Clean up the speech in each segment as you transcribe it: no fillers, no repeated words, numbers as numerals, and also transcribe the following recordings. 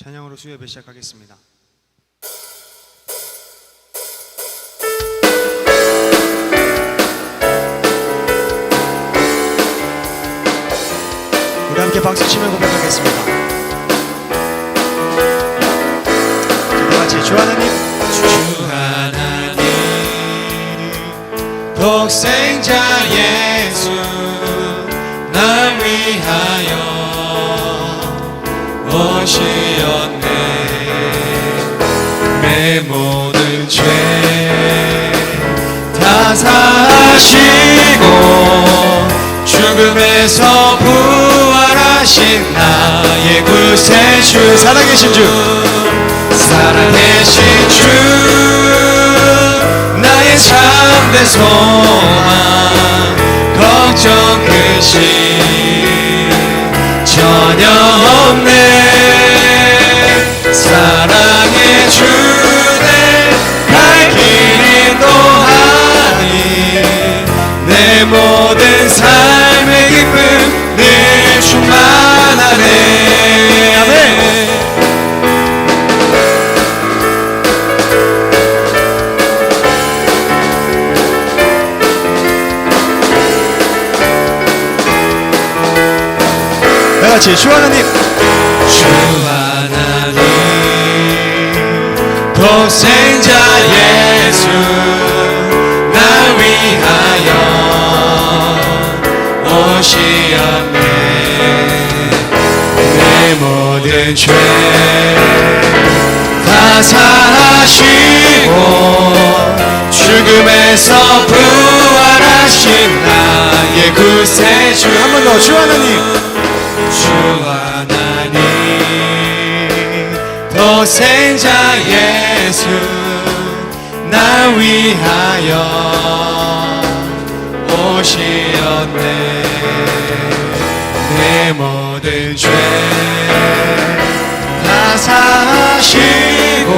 찬양으로 수요예배 시작하겠습니다. 우리 함께 박수치며 고백하겠습니다. 저희같이 주 하나님, 주 하나님, 독생자 예수 날 위하여 오시었네. 내 모든 죄 다 사하시고 죽음에서 부활하신 나의 구세주, 살아계신 주, 살아계신 주, 나의 참된 소망, 걱정 근심 전혀 없네. 사랑의 주내 갈 길 인도하니 내 모든 삶의 기쁨 늘 충만하네. 아멘. 다같이 주 하나님, 주 하나님, 독생자 예수 날 위하여 오시었네. 내 모든 죄 다 사하시고 죽음에서 부활하신 나의 구세주. 한 번 더, 주 하나님, 주 하나님, 독생자 예수 날 위하여 오시었네. 내 모든 죄 다 사하시고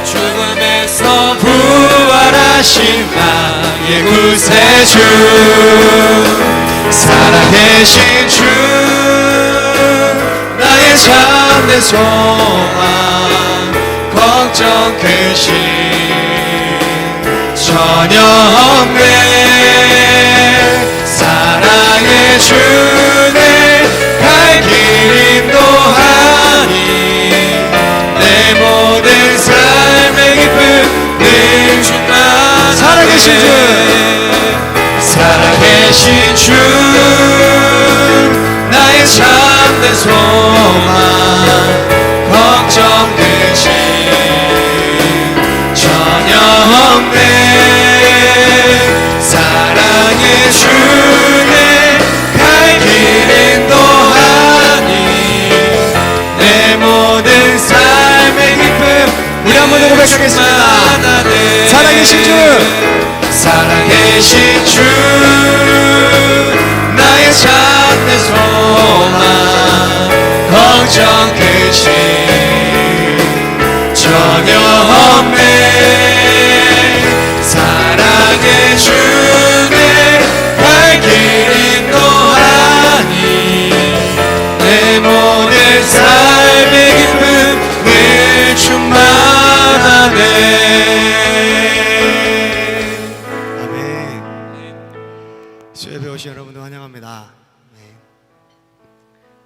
죽음에서 부활하신 나의 구세주, 살아계신 주, 나의 참된 소망, 걱정 근심 전혀 없네. 사랑의 주내 갈 길 인도하니 내 모든 삶의 기쁨 늘 충만하네. 살아계신 주, 살아계신 주, 나의 참된 소망, 걱정 근심 전혀 없네. 사랑의 주내 갈 길 인도하니 내 모든 삶의 기쁨. 우리 한번 더 고백하겠습니다. 살아계신 주, 살아계신 주, 나의 참된 소망, 걱정 근심 전혀 없네. 사랑의 주내 갈 길 인도하니 내 모든 삶의 기쁨 늘 충만하네. 수요예배 오신 여러분들 환영합니다. 네.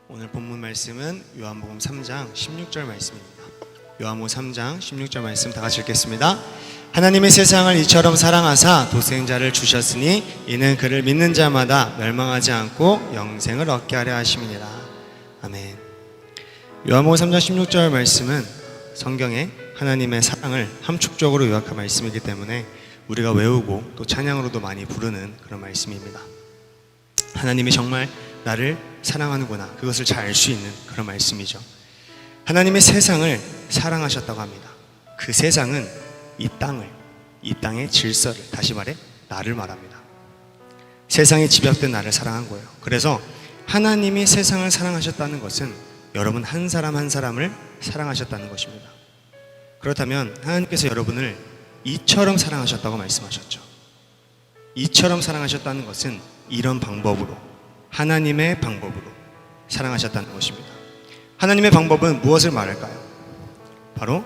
오늘 본문 말씀은 요한복음 3장 16절 말씀입니다. 요한복음 3장 16절 말씀 다 같이 읽겠습니다. 하나님의 세상을 이처럼 사랑하사 독생자를 주셨으니 이는 그를 믿는 자마다 멸망하지 않고 영생을 얻게 하려 하심이니라. 아멘. 요한복음 3장 16절 말씀은 성경에 하나님의 사랑을 함축적으로 요약한 말씀이기 때문에 우리가 외우고 또 찬양으로도 많이 부르는 그런 말씀입니다. 하나님이 정말 나를 사랑하는구나, 그것을 잘 알 수 있는 그런 말씀이죠. 하나님의 세상을 사랑하셨다고 합니다. 그 세상은 이 땅의 질서를, 다시 말해 나를 말합니다. 세상에 집약된 나를 사랑한 거예요. 그래서 하나님이 세상을 사랑하셨다는 것은 여러분 한 사람 한 사람을 사랑하셨다는 것입니다. 그렇다면 하나님께서 여러분을 이처럼 사랑하셨다고 말씀하셨죠. 이처럼 사랑하셨다는 것은 이런 방법으로, 하나님의 방법으로 사랑하셨다는 것입니다. 하나님의 방법은 무엇을 말할까요? 바로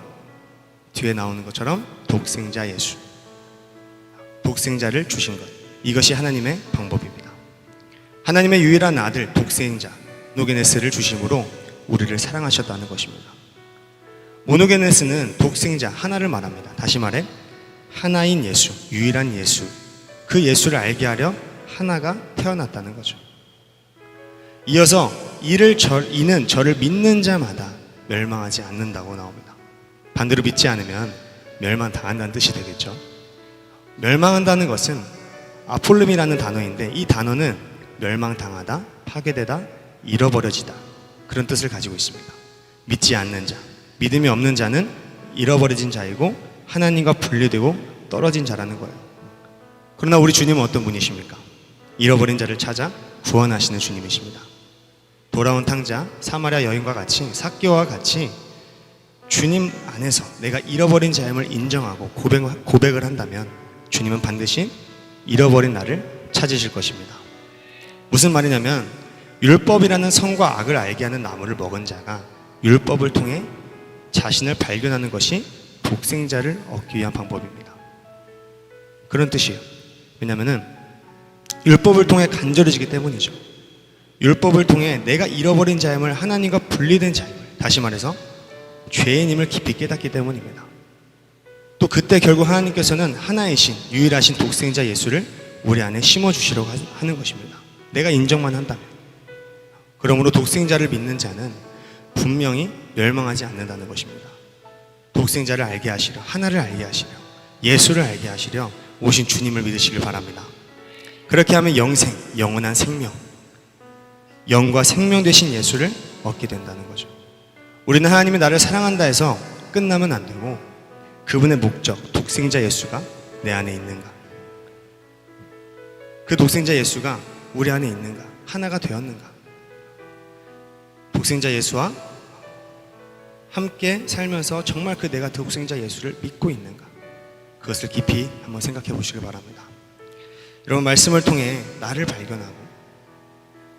뒤에 나오는 것처럼 독생자 예수, 독생자를 주신 것, 이것이 하나님의 방법입니다. 하나님의 유일한 아들 독생자 모노게네스를 주심으로 우리를 사랑하셨다는 것입니다. 모노게네스는 독생자 하나를 말합니다. 다시 말해 하나인 예수, 유일한 예수, 그 예수를 알게 하려 하나가 태어났다는 거죠. 이어서 이는 저를 믿는 자마다 멸망하지 않는다고 나옵니다. 반대로 믿지 않으면 멸망당한다는 뜻이 되겠죠. 멸망한다는 것은 아폴름이라는 단어인데, 이 단어는 멸망당하다, 파괴되다, 잃어버려지다, 그런 뜻을 가지고 있습니다. 믿지 않는 자, 믿음이 없는 자는 잃어버려진 자이고 하나님과 분리되고 떨어진 자라는 거예요. 그러나 우리 주님은 어떤 분이십니까? 잃어버린 자를 찾아 구원하시는 주님이십니다. 돌아온 탕자 사마리아 여인과 같이, 삭개와 같이 주님 안에서 내가 잃어버린 자임을 인정하고 고백을 한다면 주님은 반드시 잃어버린 나를 찾으실 것입니다. 무슨 말이냐면 율법이라는 선과 악을 알게 하는 나무를 먹은 자가 율법을 통해 자신을 발견하는 것이 독생자를 얻기 위한 방법입니다. 그런 뜻이에요. 왜냐하면 율법을 통해 간절해지기 때문이죠. 율법을 통해 내가 잃어버린 자임을, 하나님과 분리된 자임을, 다시 말해서 죄인임을 깊이 깨닫기 때문입니다. 또 그때 결국 하나님께서는 하나이신 유일하신 독생자 예수를 우리 안에 심어주시려고 하는 것입니다. 내가 인정만 한다면. 그러므로 독생자를 믿는 자는 분명히 멸망하지 않는다는 것입니다. 독생자를 알게 하시려, 하나를 알게 하시려, 예수를 알게 하시려 오신 주님을 믿으시길 바랍니다. 그렇게 하면 영생, 영원한 생명, 영과 생명 되신 예수를 얻게 된다는 거죠. 우리는 하나님이 나를 사랑한다 해서 끝나면 안 되고 그분의 목적, 독생자 예수가 내 안에 있는가, 그 독생자 예수가 우리 안에 있는가, 하나가 되었는가, 독생자 예수와 함께 살면서 정말 그 내가 독생자 예수를 믿고 있는가, 그것을 깊이 한번 생각해 보시길 바랍니다. 여러분, 말씀을 통해 나를 발견하고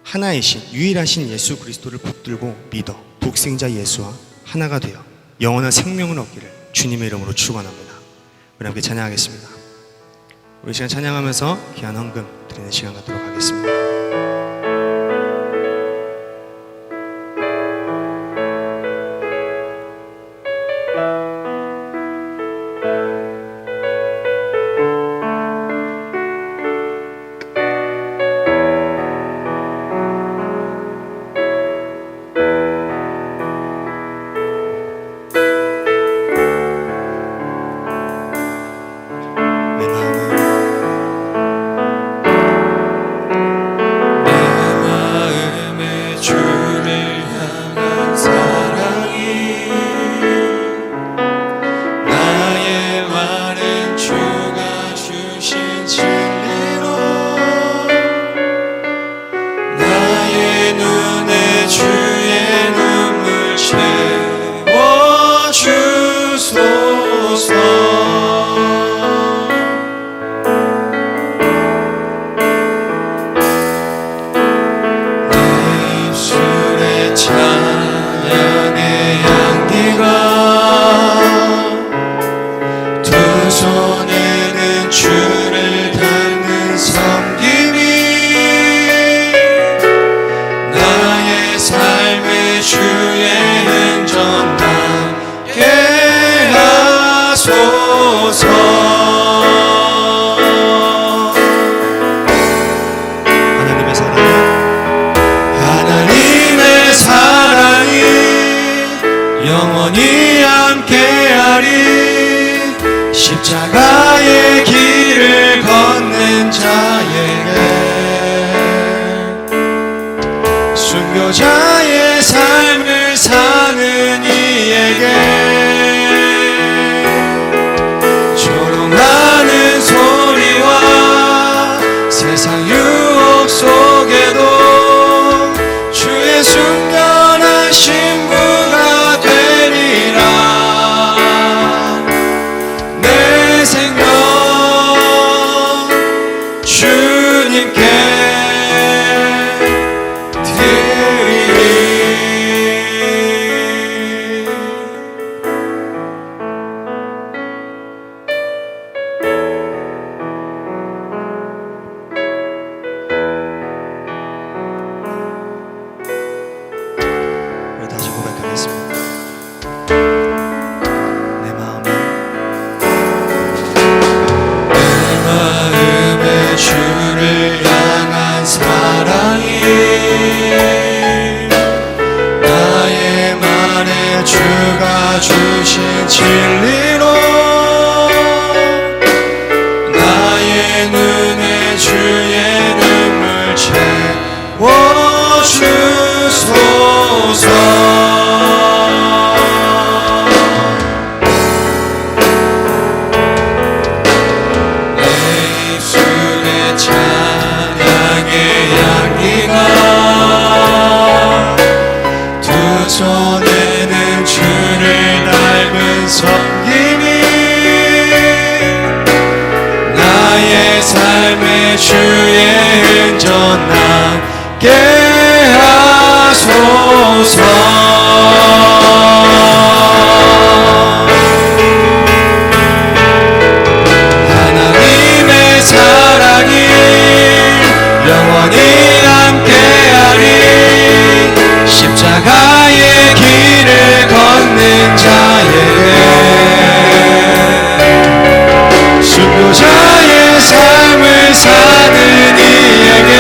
하나이신 유일하신 예수 그리스도를 붙들고 믿어 독생자 예수와 하나가 되어 영원한 생명을 얻기를 주님의 이름으로 축원합니다. 우리 함께 찬양하겠습니다. 우리 시간 찬양하면서 귀한 헌금 드리는 시간 갖도록 하겠습니다. 하나님의 사랑이 영원히 함께하리. 십자가의 길을 걷는 자에게, 순교자의 삶을 사는 이에게 조롱하는 소리와 세상 유혹 속에도 주의 순결한 신부가 되리라. 내 생명 주님께 드리리. 나의 말에 주가 주신 진리로 나의 눈에 주의 눈물 채워주소서. 내 입술에 찬양의 향기가 두 손에는 주를 닮은 섬김이 나의 삶의 주의 흔적 남게 하소서. 하나님의 사랑이 영원히 함께하리. 십자가의 길을 걷는 자에게 순교자의 삶을 사는 이에게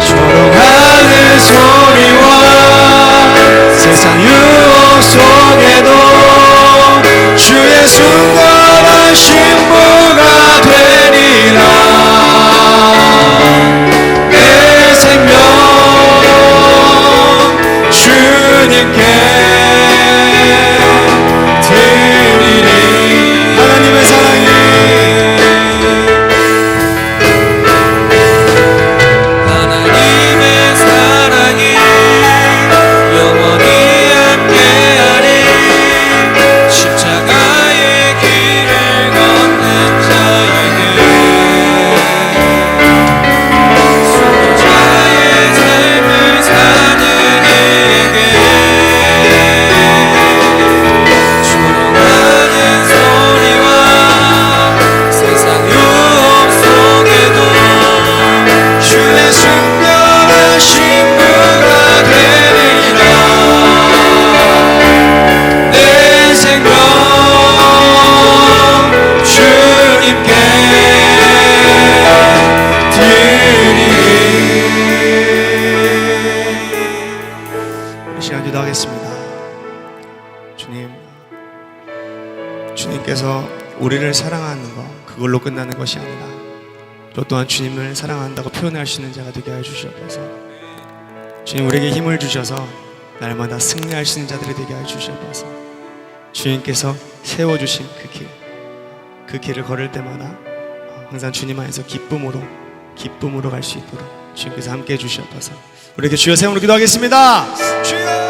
조롱하는 소리와 세상 유혹 속에도 주의 순결한 신부가 되리라. 내 생명 주님께 드리리. 하나님의 사랑이 하나님의 사랑이 영원히 함께하리. 십자가의 길을 걷는 자에게 순교자의 삶을 사는 이에게 조롱하는 소리와 세상 유혹 속에도 주의 순결한 신부가 되리라. 내 생명 주님께 드리리. 이 시간 기도하겠습니다. 주님께서 우리를 사랑하는 것 그걸로 끝나는 것이 아니라 또 또한 주님을 사랑한다고 표현할 수 있는 자가 되게 하여 주시옵소서. 주님 우리에게 힘을 주셔서 날마다 승리할 수 있는 자들이 되게 하여 주시옵소서. 주님께서 세워주신 그 길을 걸을 때마다 항상 주님 안에서 기쁨으로 갈 수 있도록 주님께서 함께해 주시옵소서. 우리에게 주여 세움으로 기도하겠습니다. 주여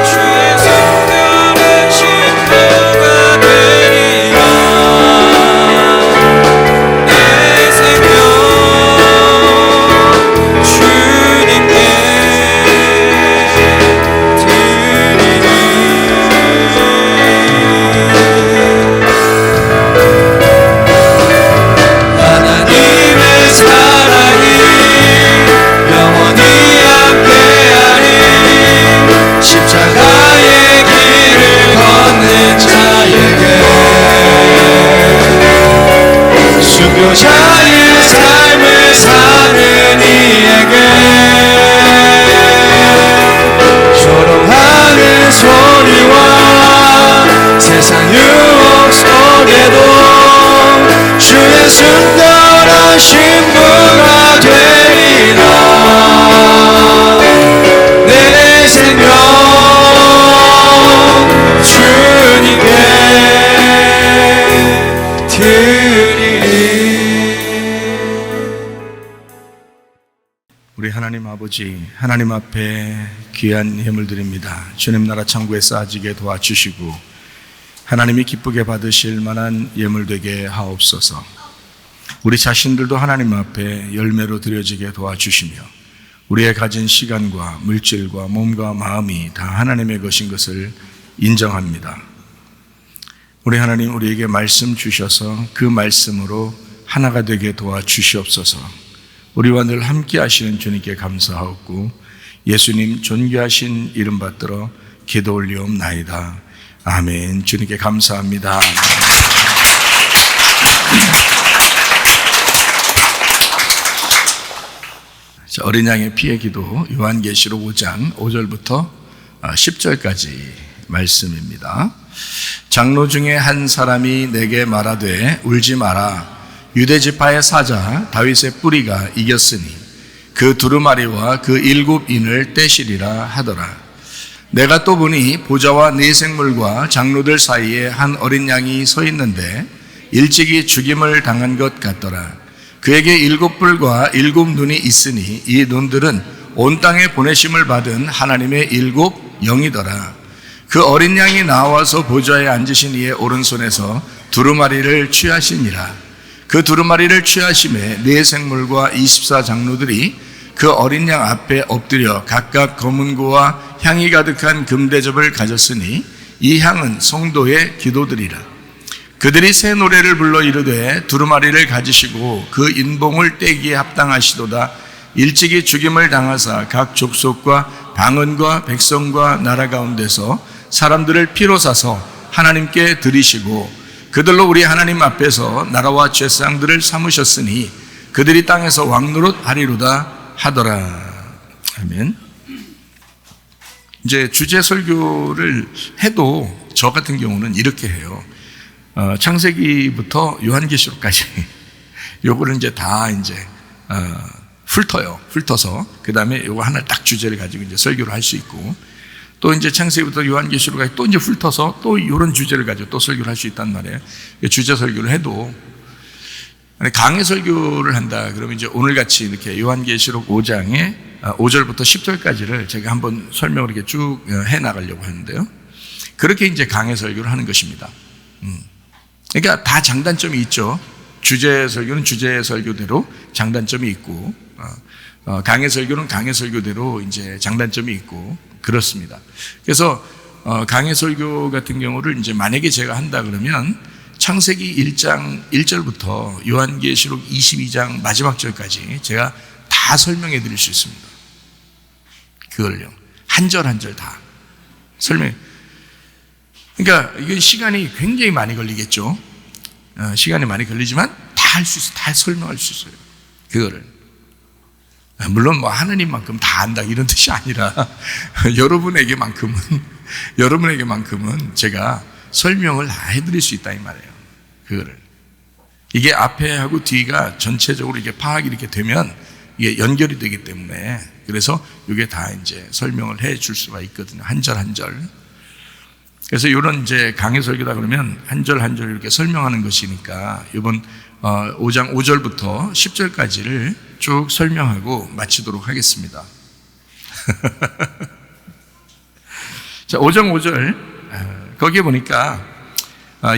주의 순결한 신부가 되리라. 내 생명 주님께 드리리. 하나님의 사랑이 영원히 함께하리. 십자가의 길을 걷는 자에게 순교자의 삶을 사는 이에게 조롱하는 소리와 세상 유혹 속에도 주의 순결한 신부가 되리라. 내 생명 주님께 드리리. 우리 하나님 아버지, 하나님 앞에 귀한 예물 드립니다. 주님 나라 천국에 쌓아지게 도와주시고 하나님이 기쁘게 받으실 만한 예물 되게 하옵소서. 우리 자신들도 하나님 앞에 열매로 드려지게 도와주시며 우리의 가진 시간과 물질과 몸과 마음이 다 하나님의 것인 것을 인정합니다. 우리 하나님 우리에게 말씀 주셔서 그 말씀으로 하나가 되게 도와주시옵소서. 우리와 늘 함께 하시는 주님께 감사하옵고 예수님 존귀하신 이름 받들어 기도 올리옵나이다. 아멘. 주님께 감사합니다. 자, 어린 양의 피의 기도 요한계시록 5장 5절부터 10절까지 말씀입니다. 장로 중에 한 사람이 내게 말하되 울지 마라. 유대지파의 사자 다윗의 뿌리가 이겼으니 그 두루마리와 그 7인을 떼시리라 하더라. 내가 또 보니 보좌와 네 생물과 장로들 사이에 한 어린 양이 서 있는데 일찍이 죽임을 당한 것 같더라. 그에게 7뿔과 7눈이 있으니 이 눈들은 온 땅에 보내심을 받은 하나님의 7 영이더라. 그 어린 양이 나와서 보좌에 앉으신 이의 오른손에서 두루마리를 취하시니라. 그 두루마리를 취하심에 네 생물과 24 장로들이 그 어린 양 앞에 엎드려 각각 검은 고와 향이 가득한 금대접을 가졌으니 이 향은 성도의 기도들이라. 그들이 새 노래를 불러 이르되 두루마리를 가지시고 그 인봉을 떼기에 합당하시도다. 일찍이 죽임을 당하사 각 족속과 방언과 백성과 나라 가운데서 사람들을 피로 사서 하나님께 드리시고 그들로 우리 하나님 앞에서 나라와 죄상들을 삼으셨으니 그들이 땅에서 왕노릇 하리로다 하더라. 아멘. 이제 주제 설교를 해도 저 같은 경우는 이렇게 해요. 창세기부터 요한계시록까지 요거를 이제 다 이제 훑어서 그 다음에 요거 하나 딱 주제를 가지고 이제 설교를 할 수 있고, 또 이제 창세기부터 요한계시록까지 또 이제 훑어서 또 이런 주제를 가지고 또 설교를 할 수 있단 말이에요. 주제 설교를 해도 강해 설교를 한다 그러면 이제 오늘같이 이렇게 요한계시록 5장에 5절부터 10절까지를 제가 한번 설명을 이렇게 쭉 해 나가려고 하는데요. 그렇게 이제 강해 설교를 하는 것입니다. 그러니까 다 장단점이 있죠. 주제 설교는 주제 설교대로 장단점이 있고, 강해 설교는 강해 설교대로 이제 장단점이 있고 그렇습니다. 그래서 강해 설교 같은 경우를 이제 만약에 제가 한다 그러면 창세기 1장 1절부터 요한계시록 22장 마지막 절까지 제가 다 설명해 드릴 수 있습니다. 그걸요. 한 절 한 절 다 설명. 그러니까 이건 시간이 굉장히 많이 걸리겠죠. 시간이 많이 걸리지만 다 할 수 있어요. 다 설명할 수 있어요. 그거를. 물론 뭐 하느님만큼 다 안다 이런 뜻이 아니라 여러분에게만큼은 제가 설명을 다 해드릴 수 있다 이 말이에요. 그거를. 이게 앞에 하고 뒤가 전체적으로 이렇게 파악이 이렇게 되면 이게 연결이 되기 때문에, 그래서 이게 다 이제 설명을 해 줄 수가 있거든요. 한 절 한 절. 그래서 이런 이제 강해 설교다 그러면 한 절 한 절 이렇게 설명하는 것이니까 이번 5장 5절부터 10절까지를 쭉 설명하고 마치도록 하겠습니다. 자, 5장 5절 거기에 보니까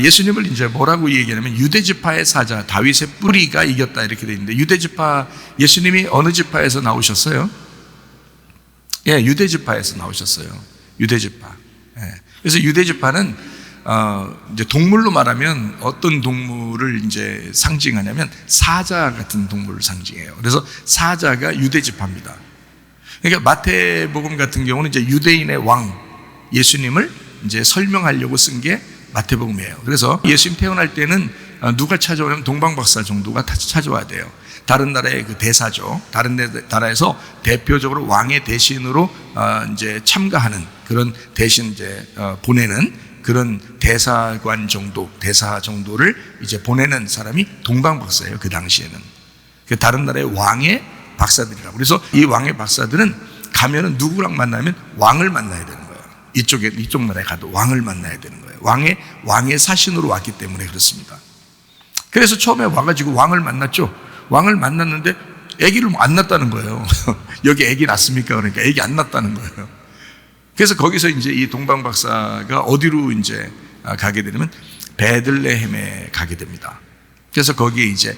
예수님을 이제 뭐라고 얘기하냐면 유대지파의 사자 다윗의 뿌리가 이겼다 이렇게 되어 있는데, 유대지파, 예수님이 어느 지파에서 나오셨어요? 예, 유대지파에서 나오셨어요. 유대지파. 예. 그래서 유대지파는 이제 동물로 말하면 어떤 동물을 이제 상징하냐면 사자 같은 동물을 상징해요. 그래서 사자가 유대지파입니다. 그러니까 마태복음 같은 경우는 이제 유대인의 왕 예수님을 이제 설명하려고 쓴 게 마태복음이에요. 그래서 예수님 태어날 때는 누가 찾아오냐면 동방박사 정도가 찾아와야 돼요. 다른 나라의 그 대사죠. 다른 나라에서 대표적으로 왕의 대신으로 이제 참가하는 그런 대신 이제 보내는 그런 대사관 정도, 대사 정도를 이제 보내는 사람이 동방박사예요. 그 당시에는. 다른 나라의 왕의 박사들이라고. 그래서 이 왕의 박사들은 가면은 누구랑 만나면 왕을 만나야 되는 거예요. 이쪽 나라에 가도 왕을 만나야 되는 거예요. 왕의 사신으로 왔기 때문에 그렇습니다. 그래서 처음에 와가지고 왕을 만났죠. 왕을 만났는데 아기를 안 낳았다는 거예요. 여기 아기 낳습니까? 그러니까 아기 안 낳았다는 거예요. 그래서 거기서 이제 이 동방 박사가 어디로 이제 가게 되냐면 베들레헴에 가게 됩니다. 그래서 거기에 이제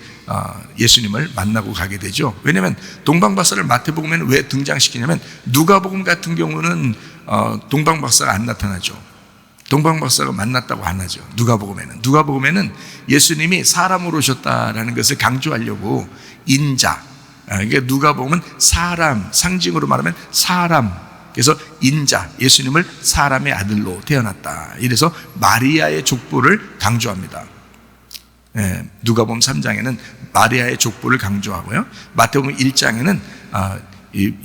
예수님을 만나고 가게 되죠. 왜냐하면 동방 박사를 마태복음에는 왜 등장시키냐면 누가복음 같은 경우는 동방 박사가 안 나타나죠. 동방 박사가 만났다고 안 하죠. 누가복음에는 예수님이 사람으로 오셨다라는 것을 강조하려고 인자. 그러니까 누가복음은 사람, 상징으로 말하면 사람, 그래서 인자, 예수님을 사람의 아들로 태어났다. 이래서 마리아의 족보를 강조합니다. 누가복음 3장에는 마리아의 족보를 강조하고요. 마태복음 1장에는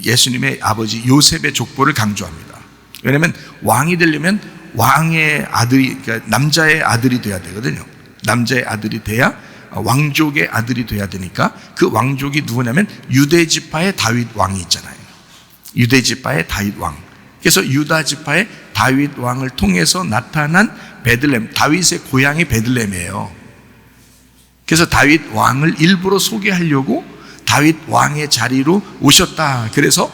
예수님의 아버지 요셉의 족보를 강조합니다. 왜냐하면 왕이 되려면 왕의 아들이, 그러니까 남자의 아들이 돼야 되거든요. 남자의 아들이 돼야 왕족의 아들이 돼야 되니까 그 왕족이 누구냐면 유대 지파의 다윗 왕이 있잖아요. 유대 지파의 다윗 왕. 그래서 유다 지파의 다윗 왕을 통해서 나타난 베들레헴, 다윗의 고향이 베들레헴이에요. 그래서 다윗 왕을 일부러 소개하려고 다윗 왕의 자리로 오셨다. 그래서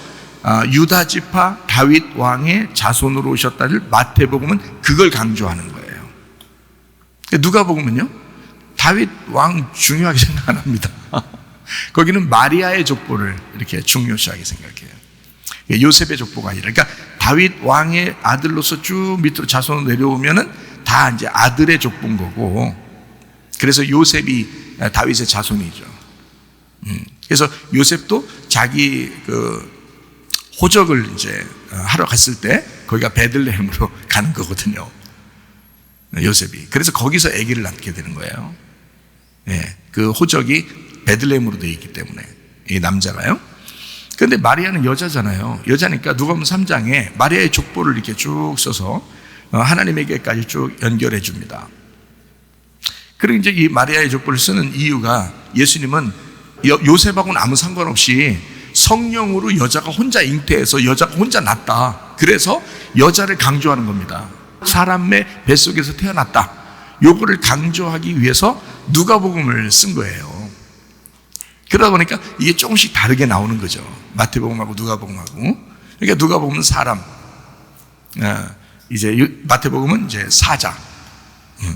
유다 지파 다윗 왕의 자손으로 오셨다를 마태복음은 그걸 강조하는 거예요. 누가복음은요, 다윗 왕 중요하게 생각 안 합니다. 거기는 마리아의 족보를 이렇게 중요시하게 생각해요. 요셉의 족보가 아니라, 그러니까 다윗 왕의 아들로서 쭉 밑으로 자손으로 내려오면은 다 이제 아들의 족보인 거고, 그래서 요셉이 다윗의 자손이죠. 그래서 요셉도 자기 그 호적을 이제 하러 갔을 때 거기가 베들레헴으로 가는 거거든요. 요셉이. 그래서 거기서 아기를 낳게 되는 거예요. 그 호적이 베들레헴으로 되어 있기 때문에, 이 남자가요. 그런데 마리아는 여자잖아요. 여자니까 누가복음 3장에 마리아의 족보를 이렇게 쭉 써서 하나님에게까지 쭉 연결해 줍니다. 그리고 이제 이 마리아의 족보를 쓰는 이유가, 예수님은 요셉하고는 아무 상관없이 성령으로 여자가 혼자 잉태해서 여자가 혼자 낳았다. 그래서 여자를 강조하는 겁니다. 사람의 뱃속에서 태어났다. 요거를 강조하기 위해서 누가복음을 쓴 거예요. 그러다 보니까 이게 조금씩 다르게 나오는 거죠. 마태복음하고 누가복음하고. 그러니까 누가복음은 사람, 이제 마태복음은 이제 사자,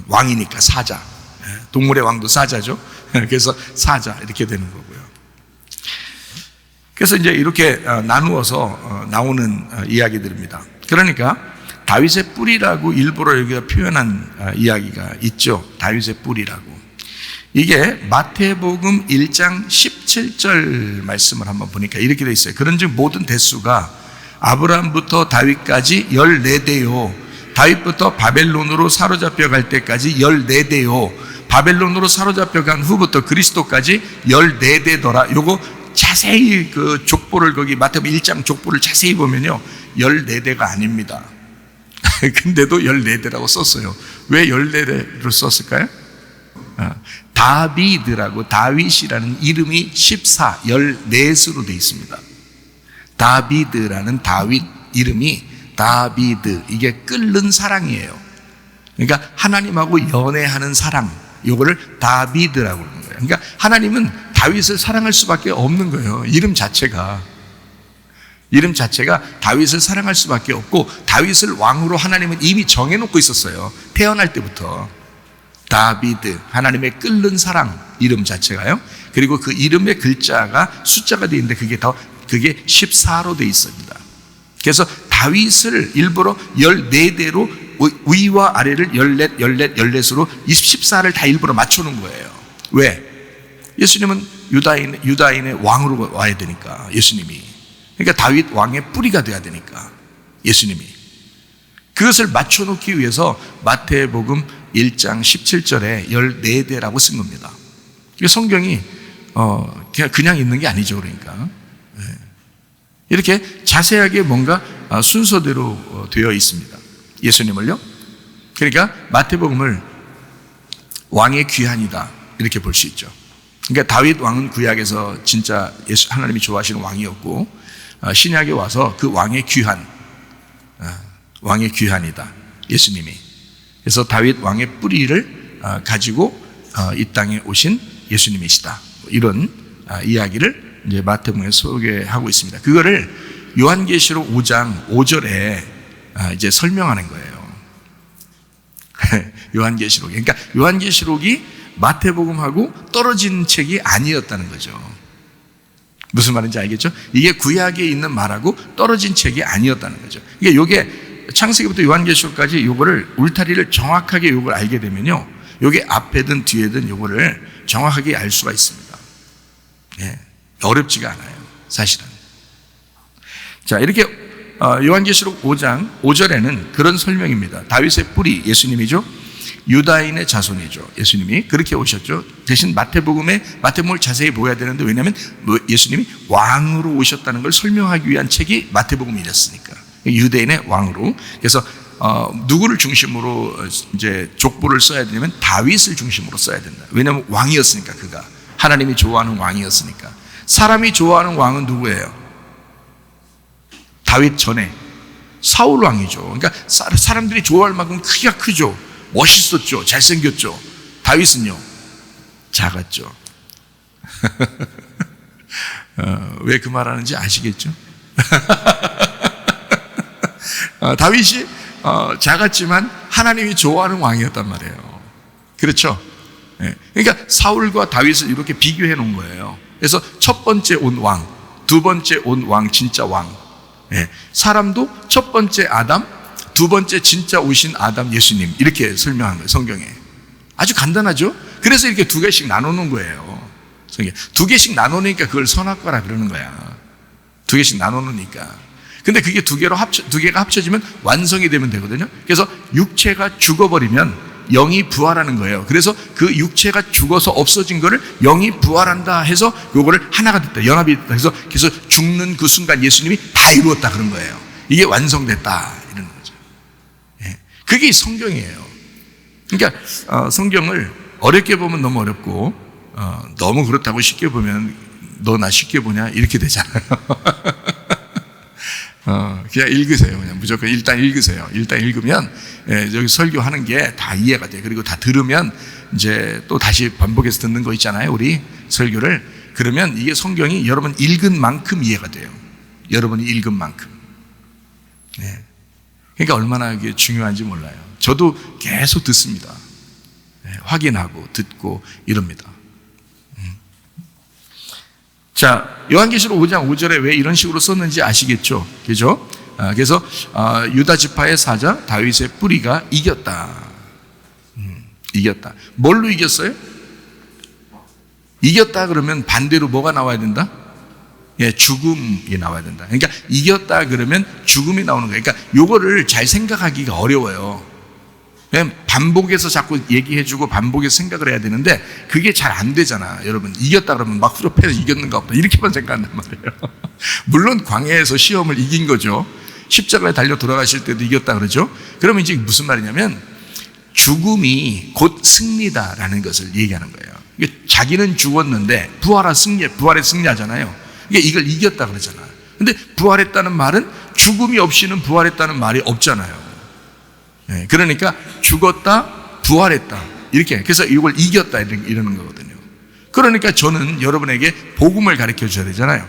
왕이니까 사자. 동물의 왕도 사자죠. 그래서 사자 이렇게 되는 거고요. 그래서 이제 이렇게 나누어서 나오는 이야기들입니다. 그러니까 다윗의 뿌리라고 일부러 여기가 표현한 이야기가 있죠. 다윗의 뿌리라고. 이게 마태복음 1장 17절 말씀을 한번 보니까 이렇게 돼 있어요. 그런즉 모든 대수가 아브라함부터 다윗까지 14대요. 다윗부터 바벨론으로 사로잡혀 갈 때까지 14대요. 바벨론으로 사로잡혀 간 후부터 그리스도까지 14대더라. 요거 자세히 그 족보를, 거기 마태복음 1장 족보를 자세히 보면요, 14대가 아닙니다. 근데도 14대라고 썼어요. 왜 14대로 썼을까요? 다비드라고, 다윗이라는 이름이 14수로 되어 있습니다. 다비드라는 다윗 이름이 다비드, 이게 끓는 사랑이에요. 그러니까 하나님하고 연애하는 사랑, 요거를 다비드라고 그러는 거예요. 그러니까 하나님은 다윗을 사랑할 수밖에 없는 거예요. 이름 자체가 다윗을 사랑할 수밖에 없고, 다윗을 왕으로 하나님은 이미 정해놓고 있었어요. 태어날 때부터. 다비드, 하나님의 끓는 사랑, 이름 자체가요. 그리고 그 이름의 글자가 숫자가 되어 있는데 그게 14로 되어 있습니다. 그래서 다윗을 일부러 14대로 위와 아래를 14으로 14를 다 일부러 맞춰놓은 거예요. 왜? 예수님은 유다인의 왕으로 와야 되니까, 예수님이. 그러니까 다윗 왕의 뿌리가 돼야 되니까, 예수님이. 그것을 맞춰놓기 위해서 마태복음 1장 17절에 14대라고 쓴 겁니다. 성경이 그냥 있는 게 아니죠. 그러니까 이렇게 자세하게 뭔가 순서대로 되어 있습니다. 예수님을요. 그러니까 마태복음을 왕의 귀환이다, 이렇게 볼 수 있죠. 그러니까 다윗 왕은 구약에서 진짜 하나님이 좋아하시는 왕이었고, 신약에 와서 그 왕의 귀환이다, 예수님이. 그래서 다윗 왕의 뿌리를 가지고 이 땅에 오신 예수님이시다, 이런 이야기를 이제 마태복음에 소개하고 있습니다. 그거를 요한계시록 5장 5절에 이제 설명하는 거예요. 요한계시록. 그러니까 요한계시록이 마태복음하고 떨어진 책이 아니었다는 거죠. 무슨 말인지 알겠죠? 이게 구약에 있는 말하고 떨어진 책이 아니었다는 거죠. 그러니까 이게 창세기부터 요한계시록까지 요거를, 울타리를 정확하게 요걸 알게 되면요, 요게 앞에든 뒤에든 요거를 정확하게 알 수가 있습니다. 어렵지가 않아요, 사실은. 자, 이렇게 요한계시록 5장 5절에는 그런 설명입니다. 다윗의 뿌리 예수님이죠. 유다인의 자손이죠. 예수님이 그렇게 오셨죠. 대신 마태복음을 자세히 보아야 되는데, 왜냐하면 예수님이 왕으로 오셨다는 걸 설명하기 위한 책이 마태복음이었으니까, 유대인의 왕으로. 그래서 누구를 중심으로 이제 족보를 써야 되냐면 다윗을 중심으로 써야 된다. 왜냐하면 왕이었으니까, 그가 하나님이 좋아하는 왕이었으니까. 사람이 좋아하는 왕은 누구예요? 다윗 전에 사울 왕이죠. 그러니까 사람들이 좋아할 만큼 크기가 크죠. 멋있었죠. 잘생겼죠. 다윗은요, 작았죠. 왜 그 말하는지 아시겠죠? 다윗이 작았지만 하나님이 좋아하는 왕이었단 말이에요. 그렇죠? 그러니까 사울과 다윗을 이렇게 비교해 놓은 거예요. 그래서 첫 번째 온 왕, 두 번째 온 왕, 진짜 왕. 사람도 첫 번째 아담, 두 번째 진짜 오신 아담 예수님, 이렇게 설명한 거예요, 성경에. 아주 간단하죠? 그래서 이렇게 두 개씩 나누는 거예요. 두 개씩 나누니까 그걸 선악과라 그러는 거야. 두 개씩 나누니까. 근데 그게 두 개가 합쳐지면 완성이 되면 되거든요. 그래서 육체가 죽어버리면 영이 부활하는 거예요. 그래서 그 육체가 죽어서 없어진 거를 영이 부활한다 해서 그거를 하나가 됐다, 연합이 됐다. 그래서 죽는 그 순간 예수님이 다 이루었다 그런 거예요. 이게 완성됐다 이런 거죠. 그게 성경이에요. 그러니까 성경을 어렵게 보면 너무 어렵고, 너무 그렇다고 쉽게 보면 너 나 쉽게 보냐 이렇게 되잖아요. 그냥 읽으세요. 그냥 무조건 일단 읽으세요. 일단 읽으면 여기 설교하는 게 다 이해가 돼요. 그리고 다 들으면 이제 또 다시 반복해서 듣는 거 있잖아요, 우리 설교를. 그러면 이게 성경이 여러분 읽은 만큼 이해가 돼요. 여러분이 읽은 만큼. 그러니까 얼마나 이게 중요한지 몰라요. 저도 계속 듣습니다. 확인하고 듣고 이럽니다. 자, 요한계시록 5장 5절에 왜 이런 식으로 썼는지 아시겠죠? 그죠? 그래서 유다 지파의 사자 다윗의 뿌리가 이겼다. 이겼다. 뭘로 이겼어요? 이겼다 그러면 반대로 뭐가 나와야 된다? 죽음이 나와야 된다. 그러니까 이겼다 그러면 죽음이 나오는 거예요. 그러니까 요거를 잘 생각하기가 어려워요. 반복해서 자꾸 얘기해주고 반복해서 생각을 해야 되는데 그게 잘 안 되잖아. 여러분, 이겼다 그러면 막 후렴해서 이겼는가 보다 이렇게만 생각한단 말이에요. 물론 광야에서 시험을 이긴 거죠. 십자가에 달려 돌아가실 때도 이겼다 그러죠. 그러면 이제 무슨 말이냐면 죽음이 곧 승리다라는 것을 얘기하는 거예요. 자기는 죽었는데 부활에 승리하잖아요. 이걸 이겼다 그러잖아. 근데 부활했다는 말은 죽음이 없이는 부활했다는 말이 없잖아요. 그러니까 죽었다, 부활했다 이렇게. 그래서 이걸 이겼다 이러는 거거든요. 그러니까 저는 여러분에게 복음을 가르쳐 줘야 되잖아요.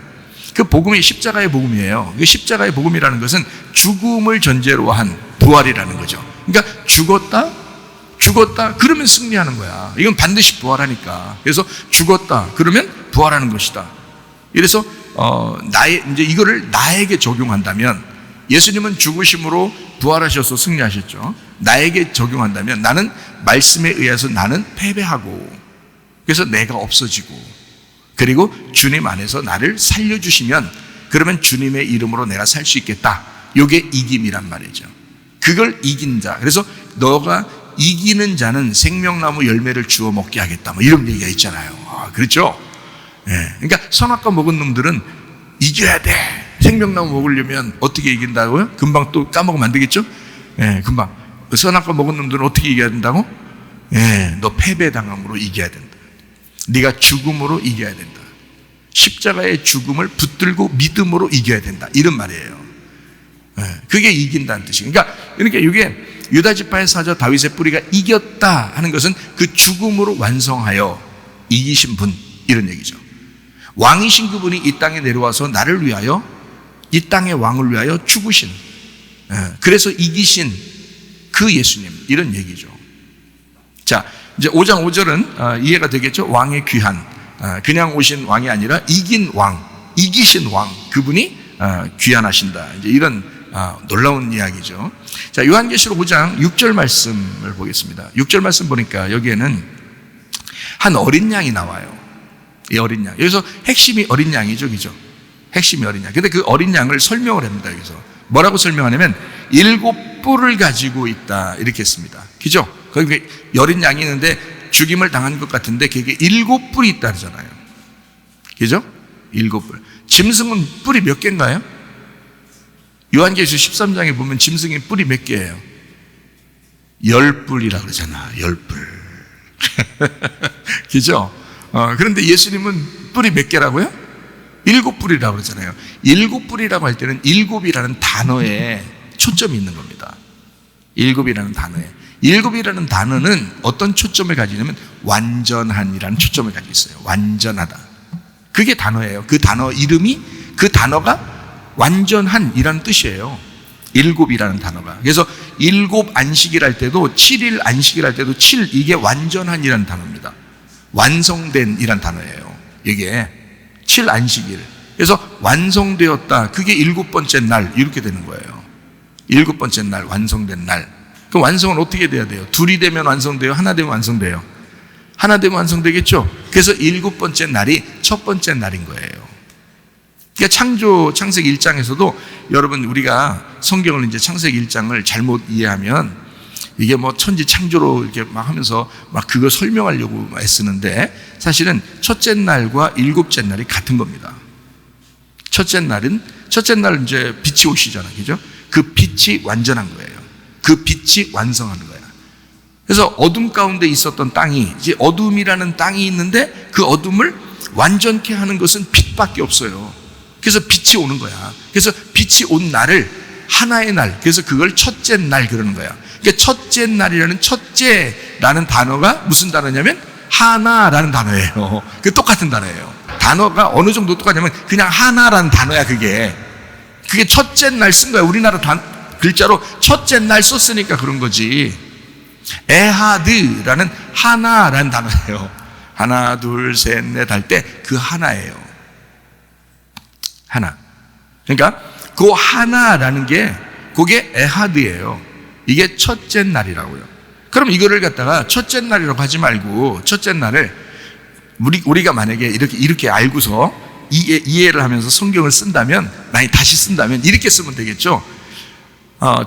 그 복음이 십자가의 복음이에요. 그 십자가의 복음이라는 것은 죽음을 전제로 한 부활이라는 거죠. 그러니까 죽었다 그러면 승리하는 거야. 이건 반드시 부활하니까. 그래서 죽었다 그러면 부활하는 것이다. 그래서 이제 이거를 나에게 적용한다면, 예수님은 죽으심으로 부활하셔서 승리하셨죠. 나에게 적용한다면 나는 말씀에 의해서 나는 패배하고, 그래서 내가 없어지고, 그리고 주님 안에서 나를 살려주시면 그러면 주님의 이름으로 내가 살 수 있겠다. 이게 이김이란 말이죠. 그걸 이긴 자. 그래서 너가 이기는 자는 생명나무 열매를 주워 먹게 하겠다, 뭐 이런 얘기가 있잖아요. 그렇죠? 그러니까 선악과 먹은 놈들은 이겨야 돼. 생명나무 먹으려면 어떻게 이긴다고요? 금방 또 까먹으면 안 되겠죠? 금방. 선악과 먹은 놈들은 어떻게 이겨야 된다고? 너 패배당함으로 이겨야 된다. 네가 죽음으로 이겨야 된다. 십자가의 죽음을 붙들고 믿음으로 이겨야 된다. 이런 말이에요. 그게 이긴다는 뜻이에요. 그러니까 이게 유다 지파의 사자 다윗의 뿌리가 이겼다 하는 것은 그 죽음으로 완성하여 이기신 분, 이런 얘기죠. 왕이신 그분이 이 땅에 내려와서 나를 위하여, 이 땅의 왕을 위하여 죽으신, 그래서 이기신 그 예수님, 이런 얘기죠. 자, 이제 5장 5절은 이해가 되겠죠? 왕의 귀한, 그냥 오신 왕이 아니라 이긴 왕, 이기신 왕, 그분이 귀한하신다. 이제 이런 놀라운 이야기죠. 자, 요한계시록 5장 6절 말씀을 보겠습니다. 6절 말씀 보니까 여기에는 한 어린 양이 나와요. 이 어린 양. 여기서 핵심이 어린 양이죠, 그죠? 핵심이 어린 양. 근데 그 어린 양을 설명을 합니다, 여기서. 뭐라고 설명하냐면 7뿔을 가지고 있다 이렇게 했습니다. 그죠? 거기 여린 양이 있는데 죽임을 당한 것 같은데 그게 7뿔이 있다 그러잖아요. 그죠? 7뿔. 짐승은 뿔이 몇 개인가요? 요한계시록 13장에 보면 짐승의 뿔이 몇 개예요? 10뿔이라고 그러잖아. 10뿔. 그죠? 그런데 예수님은 뿔이 몇 개라고요? 7뿔이라고 그러잖아요. 7뿔이라고 할 때는 7이라는 단어에 초점이 있는 겁니다. 7이라는 단어에. 7이라는 단어는 어떤 초점을 가지냐면 완전한이라는 초점을 가지고 있어요. 완전하다. 그게 단어예요. 그 단어 이름이, 그 단어가 완전한이라는 뜻이에요. 7이라는 단어가. 그래서 7 안식일 할 때도 7일 안식일 할 때도 7 이게 완전한이라는 단어입니다. 완성된이라는 단어예요. 이게 7 안식일. 그래서 완성되었다. 그게 7번째 날 이렇게 되는 거예요. 7번째 날 완성된 날. 그 완성은 어떻게 돼야 돼요? 둘이 되면 완성돼요? 하나 되면 완성돼요? 하나 되면 완성되겠죠? 그래서 7번째 날이 첫 번째 날인 거예요. 그러니까 창세기 1장에서도 여러분 우리가 성경을 이제 창세기 1장을 잘못 이해하면 이게 뭐 천지 창조로 이렇게 막 하면서 막 그걸 설명하려고 애쓰는데 사실은 첫째 날과 7째 날이 같은 겁니다. 첫째 날은 이제 빛이 오시잖아요. 그죠? 그 빛이 완전한 거예요. 그 빛이 완성하는 거예요. 그래서 어둠 가운데 있었던 땅이 이제 어둠이라는 땅이 있는데 그 어둠을 완전케 하는 것은 빛밖에 없어요. 그래서 빛이 오는 거야. 그래서 빛이 온 날을 하나의 날, 그래서 그걸 첫째 날 그러는 거야. 그러니까 첫째 날이라는 첫째라는 단어가 무슨 단어냐면 하나라는 단어예요. 그 똑같은 단어예요. 단어가 어느 정도 똑같냐면 그냥 하나라는 단어야. 그게 첫째 날 쓴 거야. 우리나라 글자로 첫째 날 썼으니까 그런 거지. 에하드라는 하나라는 단어예요. 하나 둘 셋 넷 할 때 그 하나예요. 하나. 그러니까 그 하나라는 게 그게 에하드예요. 이게 첫째 날이라고요. 그럼 이거를 갖다가 첫째 날이라고 하지 말고 첫째 날을 우리가 만약에 이렇게 알고서 이해를 하면서 성경을 쓴다면, 만약 다시 쓴다면 이렇게 쓰면 되겠죠.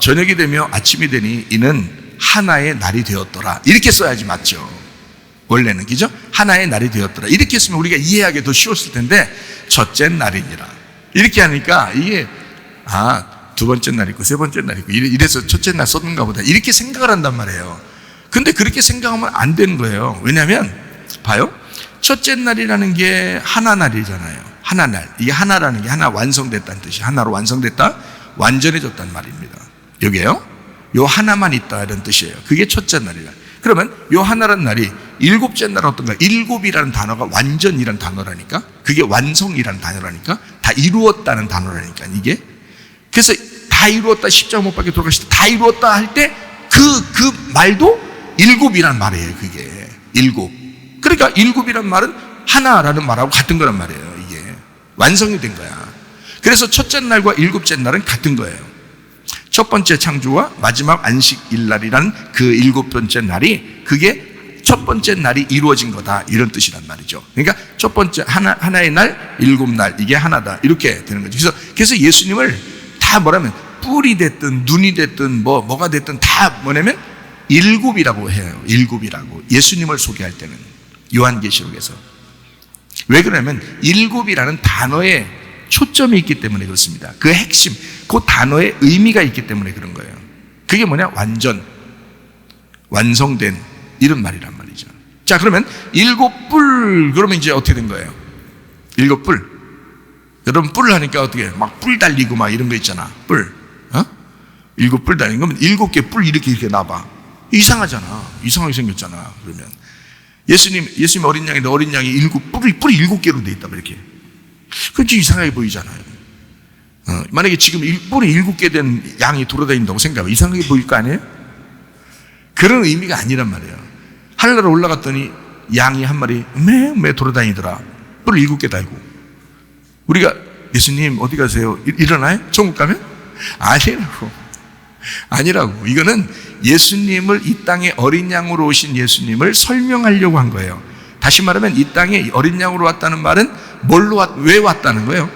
저녁이 되며 아침이 되니 이는 하나의 날이 되었더라. 이렇게 써야지 맞죠. 원래는 그죠? 하나의 날이 되었더라. 이렇게 쓰면 우리가 이해하기 더 쉬웠을 텐데 첫째 날이니라. 이렇게 하니까 이게 두 번째 날 있고 세 번째 날 있고 이래서 첫째 날 썼는가 보다 이렇게 생각을 한단 말이에요. 근데 그렇게 생각하면 안 되는 거예요. 왜냐하면 봐요. 첫째 날이라는 게 하나 날이잖아요. 하나 날. 이게 하나라는 게 하나 완성됐다는 뜻이, 하나로 완성됐다, 완전해졌다는 말입니다. 여기에요. 요 하나만 있다 이런 뜻이에요. 그게 첫째 날이라. 그러면 요 하나라는 날이 7째 날은 어떤가? 7이라는 단어가 완전이라는 단어라니까. 그게 완성이라는 단어라니까. 다 이루었다는 단어라니까 이게. 그래서 다 이루었다, 십자가 못 박혀 돌아가실 때 다 이루었다 할 때 그 말도 7이라는 말이에요. 그게 7. 그러니까 7이라는 말은 하나라는 말하고 같은 거란 말이에요. 이게 완성이 된 거야. 그래서 첫째 날과 7째 날은 같은 거예요. 첫 번째 창조와 마지막 안식일 날이라는 그 7번째 날이 그게 첫 번째 날이 이루어진 거다 이런 뜻이란 말이죠. 그러니까 첫 번째 하나의 날, 7날 이게 하나다 이렇게 되는 거죠. 그래서 예수님을 다 뭐라면 뿔이 됐든 눈이 됐든 뭐가 됐든 다 뭐냐면 7이라고 해요. 7이라고 예수님을 소개할 때는 요한계시록에서. 왜 그러냐면 7이라는 단어에 초점이 있기 때문에 그렇습니다. 그 핵심, 그 단어에 의미가 있기 때문에 그런 거예요. 그게 뭐냐? 완성된 이런 말이란 말이죠. 자, 그러면 7뿔 그러면 이제 어떻게 된 거예요? 7뿔. 여러분 뿔 하니까 어떻게 막 뿔 달리고 막 이런 거 있잖아. 뿔. 7뿔 달리는 거면 7개 뿔 이렇게 놔봐. 이상하잖아. 이상하게 생겼잖아. 그러면 예수님 어린 양인데 어린 양이 뿔이 7개로 돼 있다 이렇게. 그건 좀 이상하게 보이잖아요. 만약에 지금 뿔이 7개 된 양이 돌아다닌다고 생각하면 이상하게 보일 거 아니에요? 그런 의미가 아니란 말이에요. 하늘나라 올라갔더니 양이 한 마리 매 돌아다니더라. 뿔 7개 달고. 우리가 예수님 어디 가세요? 일어나요? 천국 가면? 아니라고. 이거는 예수님을 이 땅에 어린 양으로 오신 예수님을 설명하려고 한 거예요. 다시 말하면 이 땅에 어린 양으로 왔다는 말은 왜 왔다는 거예요?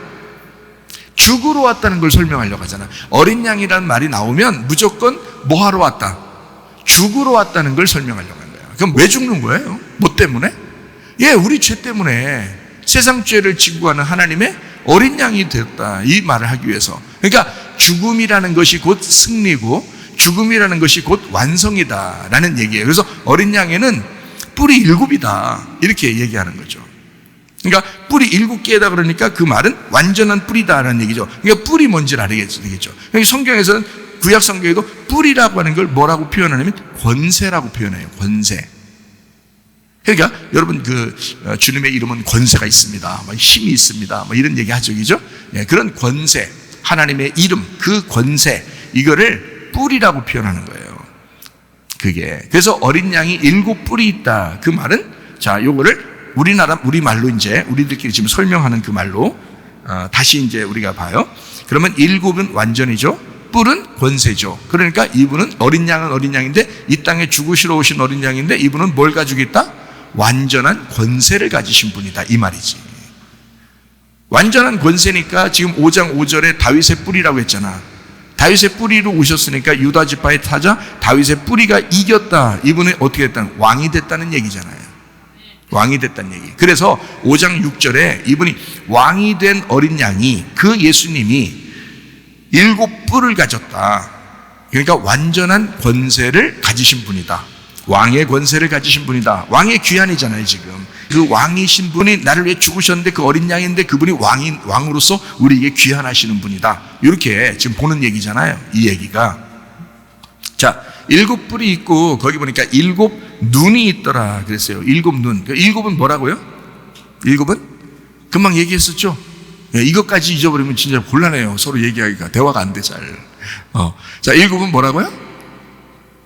죽으러 왔다는 걸 설명하려고 하잖아. 어린 양이라는 말이 나오면 무조건 뭐 하러 왔다? 죽으러 왔다는 걸 설명하려고 하는 거예요. 그럼 왜 죽는 거예요? 뭐 때문에? 예, 우리 죄 때문에 세상 죄를 지고 가는 하나님의 어린 양이 되었다, 이 말을 하기 위해서. 그러니까 죽음이라는 것이 곧 승리고 죽음이라는 것이 곧 완성이다라는 얘기예요. 그래서 어린 양에는 뿔이 7이다 이렇게 얘기하는 거죠. 그러니까 뿔이 7개다 그러니까 그 말은 완전한 뿔이다라는 얘기죠. 그러니까 뿔이 뭔지를 알아야겠죠. 그러니까 성경에서는 구약 성경에도 뿔이라고 하는 걸 뭐라고 표현하냐면 권세라고 표현해요. 권세. 그러니까 여러분 주님의 이름은 권세가 있습니다, 힘이 있습니다, 이런 얘기 하죠, 그죠? 예, 그런 권세, 하나님의 이름, 그 권세, 이거를 뿔이라고 표현하는 거예요. 그게 그래서 어린 양이 7뿔이 있다. 그 말은 자, 요거를 우리 말로 이제 우리들끼리 지금 설명하는 그 말로 다시 이제 우리가 봐요. 그러면 7은 완전이죠. 뿔은 권세죠. 그러니까 이분은 어린 양인데 이 땅에 죽으시러 오신 어린 양인데 이분은 뭘 가지고 있다? 완전한 권세를 가지신 분이다, 이 말이지. 완전한 권세니까 지금 5장 5절에 다윗의 뿔이라고 했잖아. 다윗의 뿌리로 오셨으니까 유다 지파의 타자 다윗의 뿌리가 이겼다. 이분은 어떻게 됐다? 왕이 됐다는 얘기잖아요. 왕이 됐다는 얘기. 그래서 5장 6절에 이분이 왕이 된 어린 양이, 그 예수님이 7뿔을 가졌다. 그러니까 완전한 권세를 가지신 분이다. 왕의 권세를 가지신 분이다. 왕의 귀환이잖아요, 지금. 그 왕이신 분이 나를 위해 죽으셨는데 그 어린 양인데 그분이 왕으로서 우리에게 귀환하시는 분이다. 이렇게 지금 보는 얘기잖아요, 이 얘기가. 자, 7뿔이 있고 거기 보니까 7눈이 있더라 그랬어요. 7눈. 7은 뭐라고요? 7은? 금방 얘기했었죠. 이것까지 잊어버리면 진짜 곤란해요. 서로 얘기하기가 대화가 안 돼 잘. 자, 7은 뭐라고요?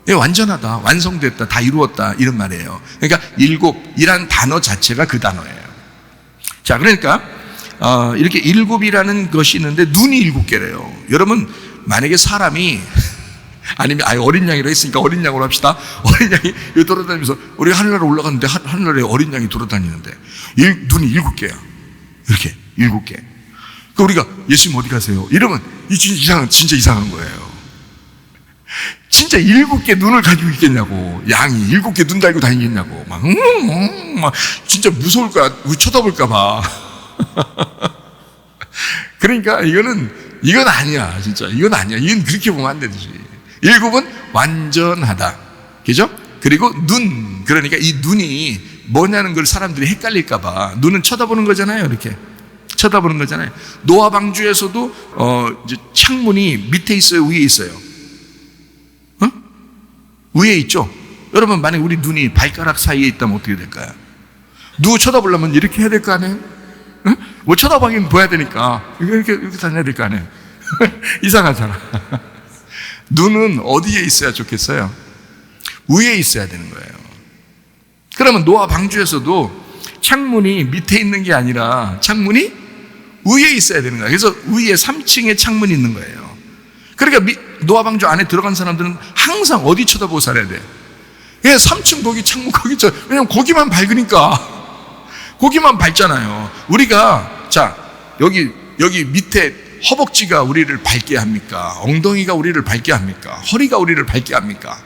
예, 완전하다, 완성됐다, 다 이루었다, 이런 말이에요. 그러니까 7이라는 단어 자체가 그 단어예요. 자, 그러니까 이렇게 7이라는 것이 있는데 눈이 7개래요. 여러분, 만약에 사람이 아니면 어린 양이라 했으니까 어린 양으로 합시다. 어린 양이 여기 돌아다니면서 우리가 하늘나라 올라갔는데 하늘나라에 어린 양이 돌아다니는데 눈이 7개야. 이렇게 7개. 그 우리가 예수님 어디 가세요? 이러면 진짜 이상한 거예요. 진짜 7개 눈을 가지고 있겠냐고. 양이 7개 눈 달고 다니겠냐고. 막 진짜 무서울 거야. 쳐다볼까 봐. 그러니까 이건 아니야. 진짜 이건 아니야. 이건 그렇게 보면 안 되지. 7은 완전하다, 그죠? 그리고 눈, 그러니까 이 눈이 뭐냐는 걸 사람들이 헷갈릴까 봐. 눈은 쳐다보는 거잖아요. 이렇게 쳐다보는 거잖아요. 노아 방주에서도 이제 창문이 밑에 있어요, 위에 있어요? 위에 있죠. 여러분, 만약 우리 눈이 발가락 사이에 있다면 어떻게 될까요? 누구 쳐다보려면 이렇게 해야 될 거 아니에요? 응? 뭐 쳐다보긴 보여야 되니까 이렇게 다녀야 될 거 아니에요? 이상하잖아. 눈은 어디에 있어야 좋겠어요? 위에 있어야 되는 거예요. 그러면 노아 방주에서도 창문이 밑에 있는 게 아니라 창문이 위에 있어야 되는 거예요. 그래서 위에 3층에 창문이 있는 거예요. 그러니까 노아 방주 안에 들어간 사람들은 항상 어디 쳐다보고 살아야 돼요? 예, 3층 거기 창문 거기 왜냐면 거기만 밝으니까. 거기만 밝잖아요. 우리가 자 여기 밑에 허벅지가 우리를 밝게 합니까? 엉덩이가 우리를 밝게 합니까? 허리가 우리를 밝게 합니까?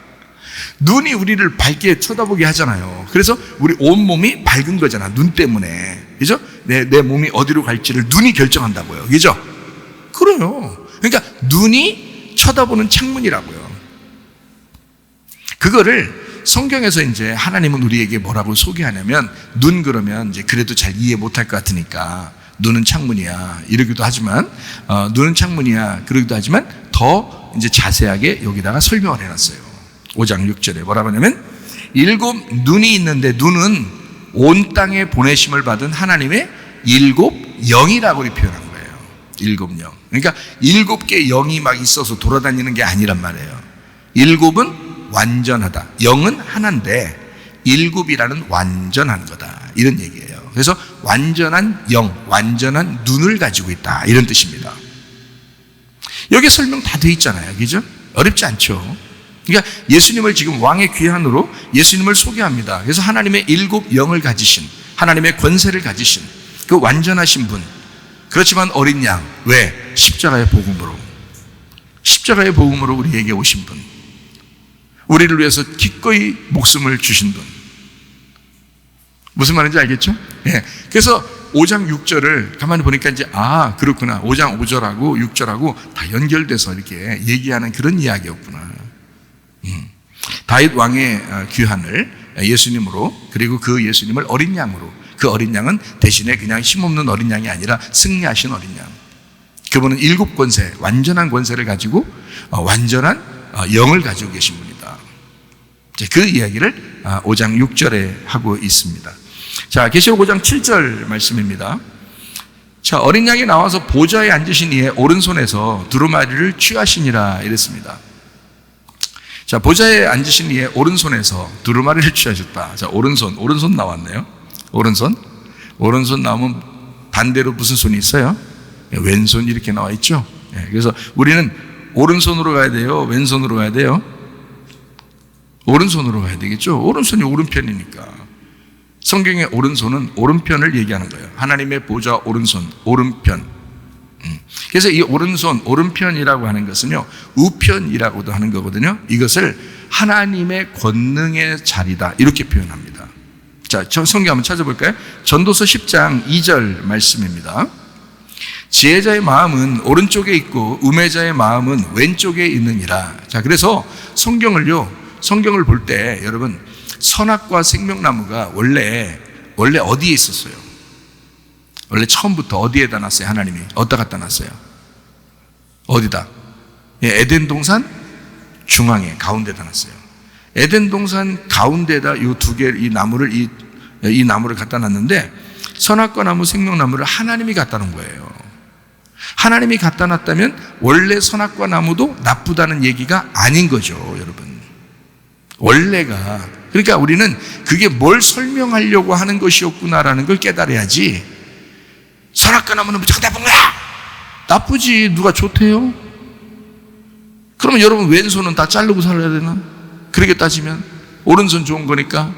눈이 우리를 밝게 쳐다보게 하잖아요. 그래서 우리 온몸이 밝은 거잖아, 눈 때문에. 그죠? 내 몸이 어디로 갈지를 눈이 결정한다고요. 그죠? 그래요. 그러니까 눈이 쳐다보는 창문이라고요. 그거를 성경에서 이제 하나님은 우리에게 뭐라고 소개하냐면, 눈 그러면 이제 그래도 잘 이해 못할 것 같으니까 눈은 창문이야 이러기도 하지만, 눈은 창문이야 그러기도 하지만 더 이제 자세하게 여기다가 설명을 해놨어요. 5장 6절에 뭐라고 하냐면, 7 눈이 있는데 눈은 온 땅에 보내심을 받은 하나님의 7 영이라고 표현한 거예요. 7 영. 그러니까 7개 영이 막 있어서 돌아다니는 게 아니란 말이에요. 7은 완전하다. 영은 하나인데 7이라는 완전한 거다, 이런 얘기예요. 그래서 완전한 영, 완전한 눈을 가지고 있다, 이런 뜻입니다. 여기 설명 다 돼 있잖아요. 그죠? 어렵지 않죠? 그러니까 예수님을 지금 왕의 귀환으로 예수님을 소개합니다. 그래서 하나님의 7 영을 가지신, 하나님의 권세를 가지신 그 완전하신 분, 그렇지만 어린 양. 왜? 십자가의 복음으로. 십자가의 복음으로 우리에게 오신 분. 우리를 위해서 기꺼이 목숨을 주신 분. 무슨 말인지 알겠죠? 예. 그래서 5장 6절을 가만히 보니까 이제 그렇구나. 5장 5절하고 6절하고 다 연결돼서 이렇게 얘기하는 그런 이야기였구나. 다윗 왕의 귀환을 예수님으로, 그리고 그 예수님을 어린 양으로, 그 어린 양은 대신에 그냥 힘없는 어린 양이 아니라 승리하신 어린 양. 그분은 7 권세, 완전한 권세를 가지고 완전한 영을 가지고 계신 분이다. 그 이야기를 5장 6절에 하고 있습니다. 자, 계시록 5장 7절 말씀입니다. 자, 어린 양이 나와서 보좌에 앉으신 이의 오른손에서 두루마리를 취하시니라 이랬습니다. 자, 보좌에 앉으신 이의 오른손에서 두루마리를 취하셨다. 자, 오른손 나왔네요. 오른손 나오면 반대로 무슨 손이 있어요? 왼손 이렇게 나와 있죠. 그래서 우리는 오른손으로 가야 돼요? 왼손으로 가야 돼요? 오른손으로 가야 되겠죠. 오른손이 오른편이니까. 성경의 오른손은 오른편을 얘기하는 거예요. 하나님의 보좌 오른손, 오른편. 그래서 이 오른손, 오른편이라고 하는 것은요, 우편이라고도 하는 거거든요. 이것을 하나님의 권능의 자리다, 이렇게 표현합니다. 자, 성경 한번 찾아볼까요? 전도서 10장 2절 말씀입니다. 지혜자의 마음은 오른쪽에 있고 우매자의 마음은 왼쪽에 있느니라. 자, 그래서 성경을 볼 때 여러분, 선악과 생명나무가 원래 어디에 있었어요? 원래 처음부터 어디에다 놨어요? 하나님이 어디다 갖다 놨어요? 어디다? 에덴 동산 중앙에, 가운데다 놨어요. 에덴 동산 가운데다 이 두 개, 이 나무를 갖다 놨는데, 선악과 나무, 생명나무를 하나님이 갖다 놓은 거예요. 하나님이 갖다 놨다면 원래 선악과 나무도 나쁘다는 얘기가 아닌 거죠, 여러분. 원래가. 그러니까 우리는 그게 뭘 설명하려고 하는 것이었구나라는 걸 깨달아야지. 선악과 나무는 무조건 나쁜 거야! 나쁘지. 누가 좋대요? 그러면 여러분 왼손은 다 자르고 살아야 되나? 그렇게 따지면 오른손 좋은 거니까.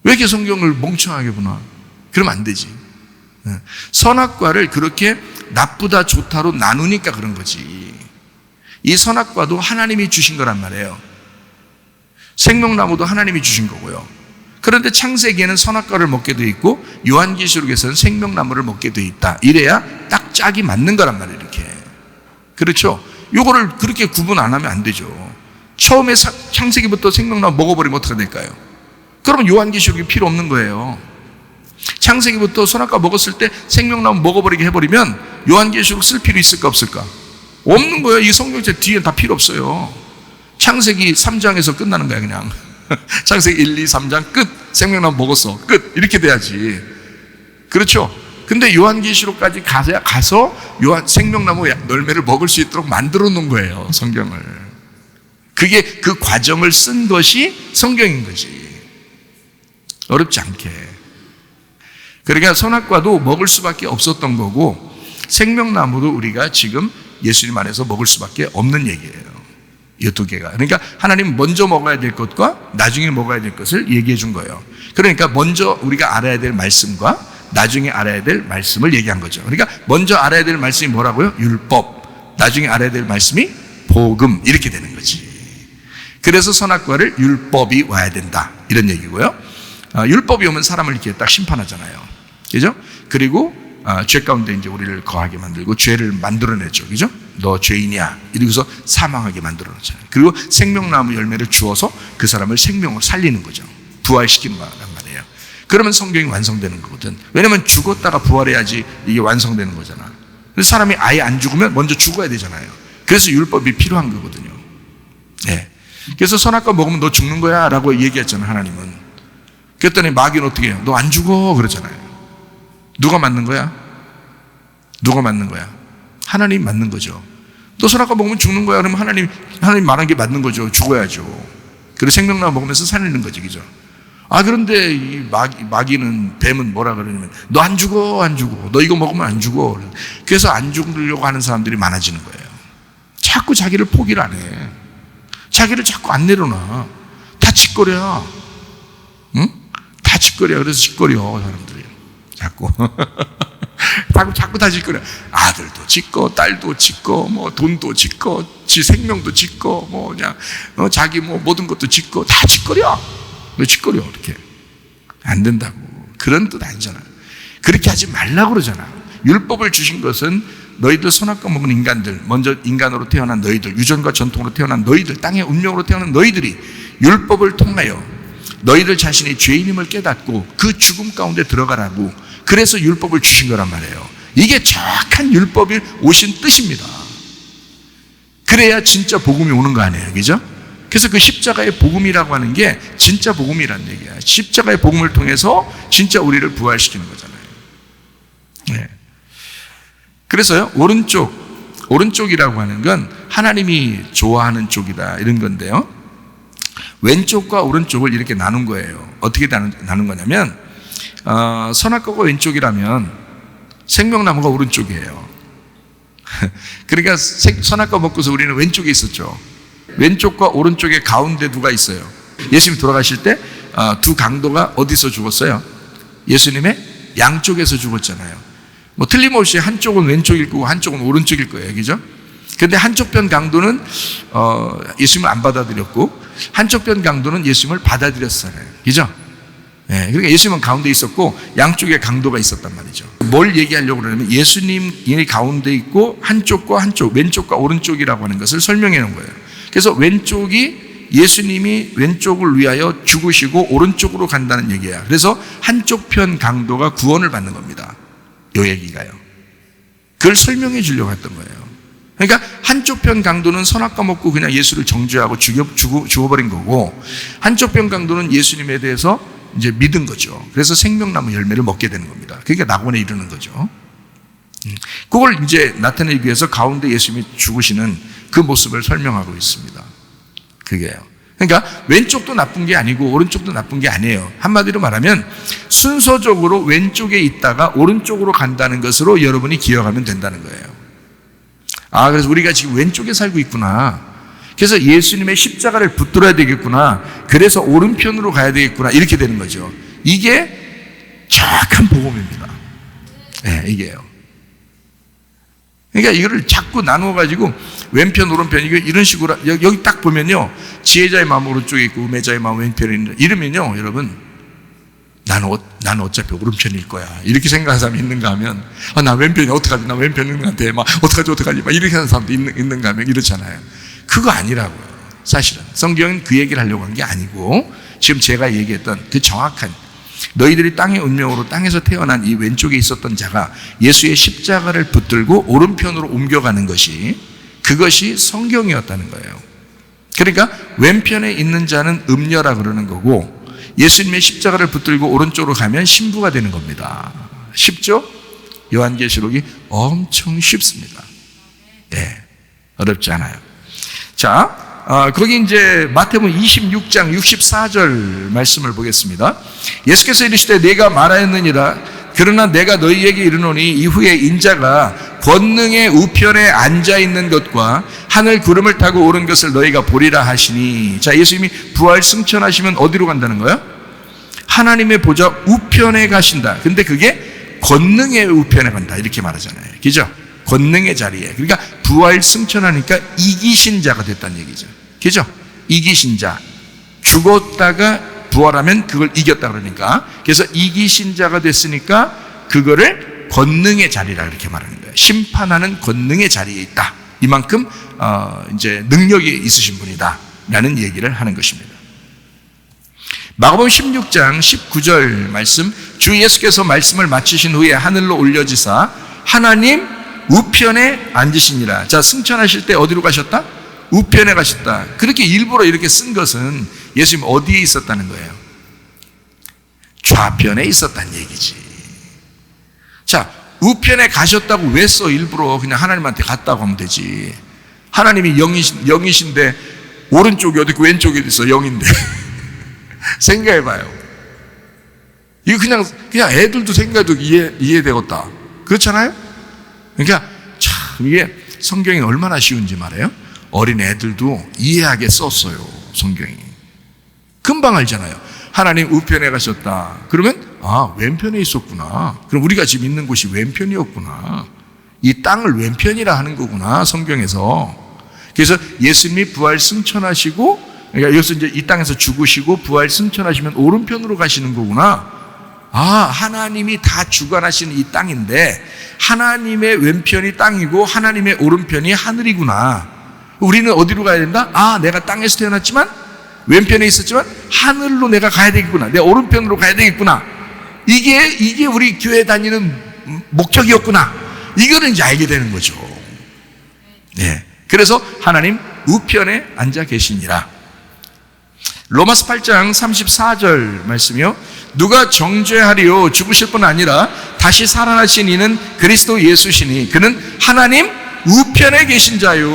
왜 이렇게 성경을 멍청하게 보나? 그러면 안 되지. 선악과를 그렇게 나쁘다 좋다로 나누니까 그런 거지. 이 선악과도 하나님이 주신 거란 말이에요. 생명나무도 하나님이 주신 거고요. 그런데 창세기에는 선악과를 먹게 돼 있고 요한계시록에서는 생명나무를 먹게 돼 있다. 이래야 딱 짝이 맞는 거란 말이에요. 이렇게. 그렇죠? 요거를 그렇게 구분 안 하면 안 되죠. 처음에 창세기부터 생명나무 먹어버리면 어떻게 될까요? 그러면 요한계시록이 필요 없는 거예요. 창세기부터 선악과 먹었을 때 생명나무 먹어버리게 해버리면 요한계시록 쓸 필요 있을까 없을까? 없는 거예요. 이 성경책 뒤에 다 필요 없어요. 창세기 3장에서 끝나는 거야 그냥. 창세기 1, 2, 3장 끝. 생명나무 먹었어. 끝. 이렇게 돼야지. 그렇죠? 근데 요한계시록까지 가서 생명나무 열매를 먹을 수 있도록 만들어 놓은 거예요, 성경을. 그게 그 과정을 쓴 것이 성경인 거지. 어렵지 않게. 그러니까 선악과도 먹을 수밖에 없었던 거고, 생명나무도 우리가 지금 예수님 안에서 먹을 수밖에 없는 얘기예요. 이 두 개가. 그러니까 하나님 먼저 먹어야 될 것과 나중에 먹어야 될 것을 얘기해 준 거예요. 그러니까 먼저 우리가 알아야 될 말씀과 나중에 알아야 될 말씀을 얘기한 거죠. 그러니까 먼저 알아야 될 말씀이 뭐라고요? 율법. 나중에 알아야 될 말씀이 복음. 이렇게 되는 거지. 그래서 선악과를 율법이 와야 된다, 이런 얘기고요. 율법이 오면 사람을 이렇게 딱 심판하잖아요. 그죠? 그리고 죄 가운데 이제 우리를 거하게 만들고 죄를 만들어내죠. 그죠? 너 죄인이야. 이러고서 사망하게 만들어놓잖아요. 그리고 생명나무 열매를 주어서 그 사람을 생명으로 살리는 거죠. 부활시키는 거란 말이에요. 그러면 성경이 완성되는 거거든. 왜냐면 죽었다가 부활해야지 이게 완성되는 거잖아. 그래서 사람이 아예 안 죽으면 먼저 죽어야 되잖아요. 그래서 율법이 필요한 거거든요. 네. 그래서 선악과 먹으면 너 죽는 거야 라고 얘기했잖아요, 하나님은. 그랬더니 마귀는 어떻게 해요? 너 안 죽어 그러잖아요. 누가 맞는 거야? 누가 맞는 거야? 하나님이 맞는 거죠. 너 선악과 먹으면 죽는 거야 그러면 하나님 말한 게 맞는 거죠. 죽어야죠. 그리고 생명나무 먹으면서 살리는 거지, 그죠? 그런데 이 마귀는, 뱀은 뭐라 그러냐면 너 안 죽어, 안 죽어. 너 이거 먹으면 안 죽어. 그래서 안 죽으려고 하는 사람들이 많아지는 거예요. 자꾸 자기를 포기를 안 해. 자기를 자꾸 안 내려놔. 다 짓거려. 응? 다 짓거려. 그래서 짓거려, 사람들이. 자꾸. 자꾸 다 짓거려. 아들도 짓고 딸도 짓고 뭐 돈도 짓고 지 생명도 짓고 뭐 그냥 자기 뭐 모든 것도 짓고 다 짓거려. 왜 짓거려 이렇게? 안 된다고. 그런 뜻 아니잖아. 그렇게 하지 말라고 그러잖아. 율법을 주신 것은 너희들 선악과 먹은 인간들, 먼저 인간으로 태어난 너희들, 유전과 전통으로 태어난 너희들, 땅의 운명으로 태어난 너희들이 율법을 통하여 너희들 자신이 죄인임을 깨닫고 그 죽음 가운데 들어가라고, 그래서 율법을 주신 거란 말이에요. 이게 정확한 율법이 오신 뜻입니다. 그래야 진짜 복음이 오는 거 아니에요, 그죠? 그래서 그 십자가의 복음이라고 하는 게 진짜 복음이라는 얘기야. 십자가의 복음을 통해서 진짜 우리를 부활시키는 거잖아요. 네. 그래서요, 오른쪽이라고 하는 건 하나님이 좋아하는 쪽이다 이런 건데요, 왼쪽과 오른쪽을 이렇게 나눈 거예요. 어떻게 나눈 거냐면 선악과가 왼쪽이라면 생명나무가 오른쪽이에요. 그러니까 선악과 먹고서 우리는 왼쪽에 있었죠. 왼쪽과 오른쪽의 가운데 누가 있어요? 예수님이 돌아가실 때 두 강도가 어디서 죽었어요? 예수님의 양쪽에서 죽었잖아요. 뭐 틀림없이 한쪽은 왼쪽일 거고 한쪽은 오른쪽일 거예요, 그죠? 근데 한쪽 편 강도는 예수님을 안 받아들였고 한쪽 편 강도는 예수님을 받아들였잖아요, 그죠? 네, 그러니까 예수님은 가운데 있었고 양쪽에 강도가 있었단 말이죠. 뭘 얘기하려고 그러냐면 예수님이 가운데 있고 한쪽과 한쪽, 왼쪽과 오른쪽이라고 하는 것을 설명해 놓은 거예요. 그래서 왼쪽이 예수님이 왼쪽을 위하여 죽으시고 오른쪽으로 간다는 얘기야. 그래서 한쪽 편 강도가 구원을 받는 겁니다, 이 얘기가요. 그걸 설명해 주려고 했던 거예요. 그러니까 한쪽 편 강도는 선악과 먹고 그냥 예수를 정죄하고 죽어버린 거고, 한쪽 편 강도는 예수님에 대해서 이제 믿은 거죠. 그래서 생명나무 열매를 먹게 되는 겁니다. 그러니까 낙원에 이르는 거죠. 그걸 이제 나타내기 위해서 가운데 예수님이 죽으시는 그 모습을 설명하고 있습니다. 그게요. 그러니까 왼쪽도 나쁜 게 아니고 오른쪽도 나쁜 게 아니에요. 한마디로 말하면 순서적으로 왼쪽에 있다가 오른쪽으로 간다는 것으로 여러분이 기억하면 된다는 거예요. 그래서 우리가 지금 왼쪽에 살고 있구나. 그래서 예수님의 십자가를 붙들어야 되겠구나. 그래서 오른편으로 가야 되겠구나. 이렇게 되는 거죠. 이게 정확한 복음입니다. 네, 이게요. 그러니까 이거를 자꾸 나누어가지고 왼편, 오른편, 이런 식으로, 여기 딱 보면요, 지혜자의 마음 오른쪽에 있고 우매자의 마음 왼편에 있는, 이러면요, 여러분, 나는 어차피 오른편일 거야, 이렇게 생각하는 사람이 있는가 하면, 나 왼편이 어떡하지? 나 왼편 있는 것 같아. 어떡하지? 이렇게 하는 사람도 있는가 하면 이렇잖아요. 그거 아니라고요. 사실은 성경은 그 얘기를 하려고 한 게 아니고, 지금 제가 얘기했던 그 정확한, 너희들이 땅의 운명으로 땅에서 태어난 이 왼쪽에 있었던 자가 예수의 십자가를 붙들고 오른편으로 옮겨가는 것이, 그것이 성경이었다는 거예요. 그러니까 왼편에 있는 자는 음녀라 그러는 거고, 예수님의 십자가를 붙들고 오른쪽으로 가면 신부가 되는 겁니다. 쉽죠? 요한계시록이 엄청 쉽습니다. 예, 어렵지 않아요. 자, 거기 이제 마태복음 26장 64절 말씀을 보겠습니다. 예수께서 이르시되 내가 말하였느니라. 그러나 내가 너희에게 이르노니 이후에 인자가 권능의 우편에 앉아 있는 것과 하늘 구름을 타고 오른 것을 너희가 보리라 하시니. 자, 예수님이 부활 승천하시면 어디로 간다는 거야? 하나님의 보좌 우편에 가신다. 근데 그게 권능의 우편에 간다, 이렇게 말하잖아요, 그죠? 권능의 자리에. 그러니까 부활 승천하니까 이기신 자가 됐다는 얘기죠, 그죠? 이기신 자. 죽었다가 부활하면 그걸 이겼다 그러니까, 그래서 이기신 자가 됐으니까 그거를 권능의 자리라 이렇게 말하는 거예요. 심판하는 권능의 자리에 있다. 이만큼 이제 능력이 있으신 분이다 라는 얘기를 하는 것입니다. 마가복음 16장 19절 말씀, 주 예수께서 말씀을 마치신 후에 하늘로 올려지사 하나님 우편에 앉으시니라. 자, 승천하실 때 어디로 가셨다? 우편에 가셨다. 그렇게 일부러 이렇게 쓴 것은 예수님 어디에 있었다는 거예요? 좌편에 있었다는 얘기지. 자, 우편에 가셨다고 왜 써? 일부러 그냥 하나님한테 갔다고 하면 되지. 하나님이 영이신데 오른쪽이 어디 있고 왼쪽이 어디 있어? 영인데. 생각해봐요. 이거 그냥 애들도 생각해도 이해되겠다. 그렇잖아요? 그러니까 참 이게 성경이 얼마나 쉬운지 말이에요. 어린 애들도 이해하게 썼어요, 성경이. 금방 알잖아요. 하나님 우편에 가셨다. 그러면 아, 왼편에 있었구나. 그럼 우리가 지금 있는 곳이 왼편이었구나. 이 땅을 왼편이라 하는 거구나, 성경에서. 그래서 예수님이 부활 승천하시고, 그러니까 여기서 이제 이 땅에서 죽으시고 부활 승천하시면 오른편으로 가시는 거구나. 아, 하나님이 다 주관하시는 이 땅인데 하나님의 왼편이 땅이고 하나님의 오른편이 하늘이구나. 우리는 어디로 가야 된다? 아, 내가 땅에서 태어났지만 왼편에 있었지만 하늘로 내가 가야 되겠구나. 내 오른편으로 가야 되겠구나. 이게 우리 교회 다니는 목적이었구나. 이거는 이제 알게 되는 거죠. 네. 그래서 하나님 우편에 앉아 계시니라. 로마서 8장 34절 말씀이요. 누가 정죄하리요? 죽으실 뿐 아니라 다시 살아나신 이는 그리스도 예수시니 그는 하나님 우편에 계신 자요.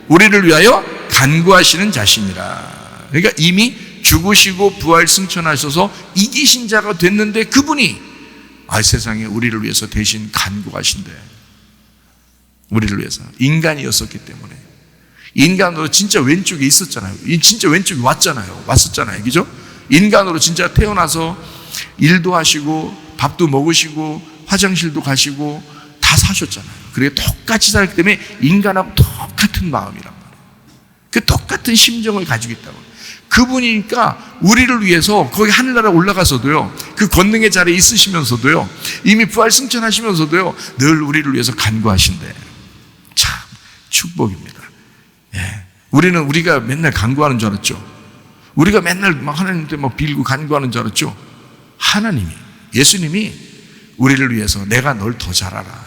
우리를 위하여 간구하시는 자시니라. 그러니까 이미 죽으시고 부활 승천하셔서 이기신 자가 됐는데 그분이 세상에 우리를 위해서 대신 간구하신대. 우리를 위해서. 인간이었었기 때문에. 인간으로 진짜 왼쪽에 있었잖아요. 진짜 왼쪽에 왔었잖아요. 그죠? 인간으로 진짜 태어나서 일도 하시고 밥도 먹으시고 화장실도 가시고 다 사셨잖아요. 그게 똑같이 살기 때문에 인간하고 똑같은 마음이란 말이에요. 그 똑같은 심정을 가지고 있다고. 그분이니까 우리를 위해서 거기 하늘나라 올라가서도요, 그 권능의 자리에 있으시면서도요, 이미 부활 승천하시면서도요, 늘 우리를 위해서 간구하신대. 참 축복입니다. 예. 우리가 맨날 간구하는 줄 알았죠. 우리가 맨날 막 하나님한테 막 빌고 간구하는 줄 알았죠. 하나님이, 예수님이 우리를 위해서 내가 널 더 잘 알아.